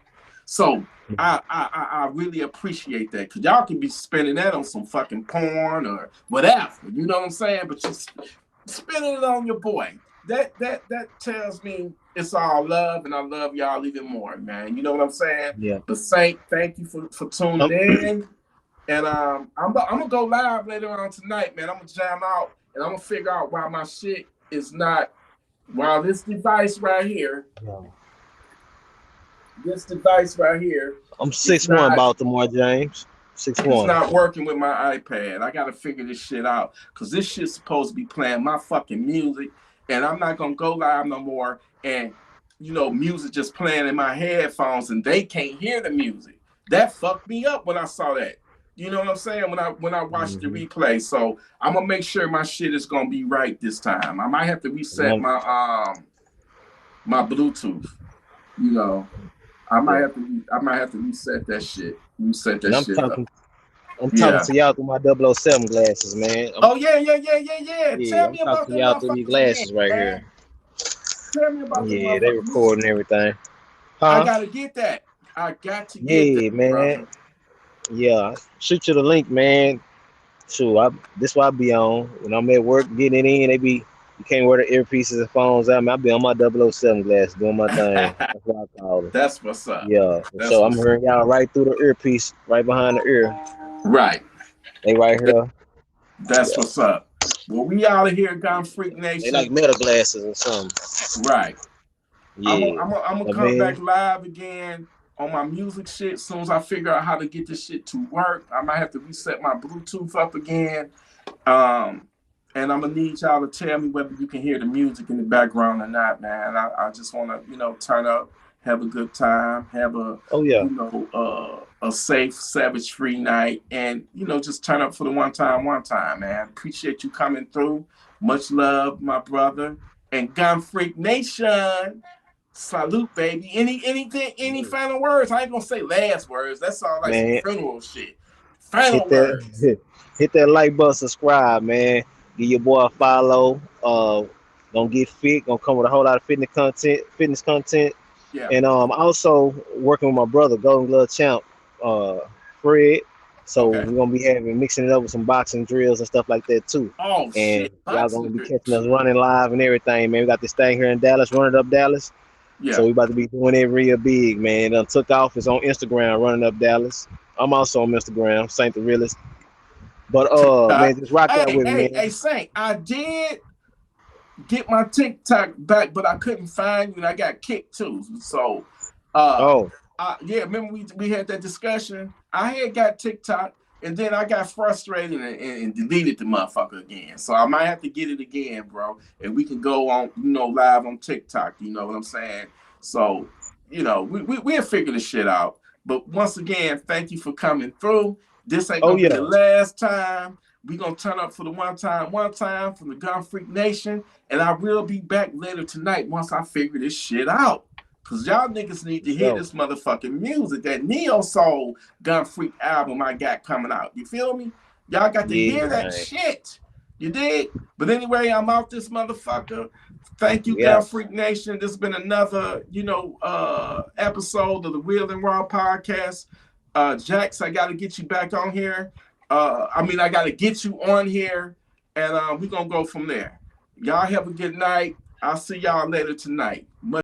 So I really appreciate that, because y'all can be spending that on some fucking porn or whatever. You know what I'm saying? But you spending it on your boy. That tells me it's all love, and I love y'all even more, man. You know what I'm saying? Yeah. But Saint, thank you for tuning Um, in. And I'm gonna go live later on tonight, man. I'm gonna jam out, and I'm gonna figure out why my shit is not. While yeah. this device right here, I'm is 6'1", not. Baltimore James. Six It's one. not working with my iPad. I gotta figure this shit out, because this shit's supposed to be playing my fucking music, and I'm not gonna go live no more. And music just playing in my headphones, and they can't hear the music. That fucked me up when I saw that. You know what I'm saying? When I watched the Mm-hmm. replay, so I'm gonna make sure my shit is gonna be right this time. I might have to reset And my Bluetooth. You know, I might yeah. have to I might have to reset that shit. Reset that And I'm shit up. talking. I'm talking Yeah. to y'all through my 007 glasses, man. Oh yeah, yeah, yeah, yeah, yeah. Yeah, Tell I'm me talking about to them y'all through these motherfuckers again, glasses right man. here. Tell me about them Yeah, they motherfuckers. recording everything. I Huh? gotta get that. I got to get that, Yeah, man. brother. Yeah, shoot you the link, man. Sure, this what I be on when I'm at work getting it in. They be you can't wear the earpieces and phones. I be on my 007 glasses doing my thing. That's what I call it. That's what's up. Yeah, That's so I'm what's up. hearing y'all right through the earpiece, right behind the ear. Right. They right here. That's Yeah, what's up. Well, we out of here, Gun Freak they Nation. like meta glasses or something. Right. Yeah, I'm gonna but come man, back live again on my music shit as soon as I figure out how to get this shit to work. I might have to reset my Bluetooth up again. Um, and I'm gonna need y'all to tell me whether you can hear the music in the background or not, man. I just want to, turn up, have a good time, have oh yeah, a safe, savage-free night, and just turn up for the one time, man. Appreciate you coming through. Much love, my brother, and Gun Freak Nation. Salute, baby. Any final words? I ain't gonna say last words. That sounds like some man, funeral shit. Final hit words. that, hit that like button, subscribe, man. Give your boy a follow. Gonna get fit. Gonna come with a whole lot of fitness content. Yeah. And also working with my brother, Golden Glove Champ, uh, Fred. So Okay. we're gonna be having mixing it up with some boxing drills and stuff like that too. Oh And shit, y'all gonna boxing. be catching us running live and everything, man. We got this thing here in Dallas, running up Dallas. So Yeah. we about to be doing it real big, man. It took off. It's on Instagram, running up Dallas. I'm also on Instagram, Saint the Realist. But Uh, man, just rock out hey, with me, hey, man. hey, Saint. I did. get my TikTok back, but I couldn't find you, and I got kicked too. So, uh, Oh, yeah, remember we had that discussion. I had got TikTok, and then I got frustrated and deleted the motherfucker again. So I might have to get it again, bro, and we can go on, live on TikTok. You know what I'm saying? So, we'll figure this shit out. But once again, thank you for coming through. This ain't oh gonna be the yeah, last time. We gonna turn up for the one time from the Gun Freak Nation, and I will be back later tonight once I figure this shit out. Cause y'all niggas need for to hear sure. this motherfucking music, that Neo Soul Gun Freak album I got coming out. You feel me? Y'all got to Yeah, hear that man. shit. You dig? But anyway, I'm out this motherfucker. Thank you, Yeah. Gun Freak Nation. This has been another, episode of the Real and Raw podcast. Jax, I gotta get you back on here. I gotta get you on here, and we're gonna go from there. Y'all have a good night. I'll see y'all later tonight. Much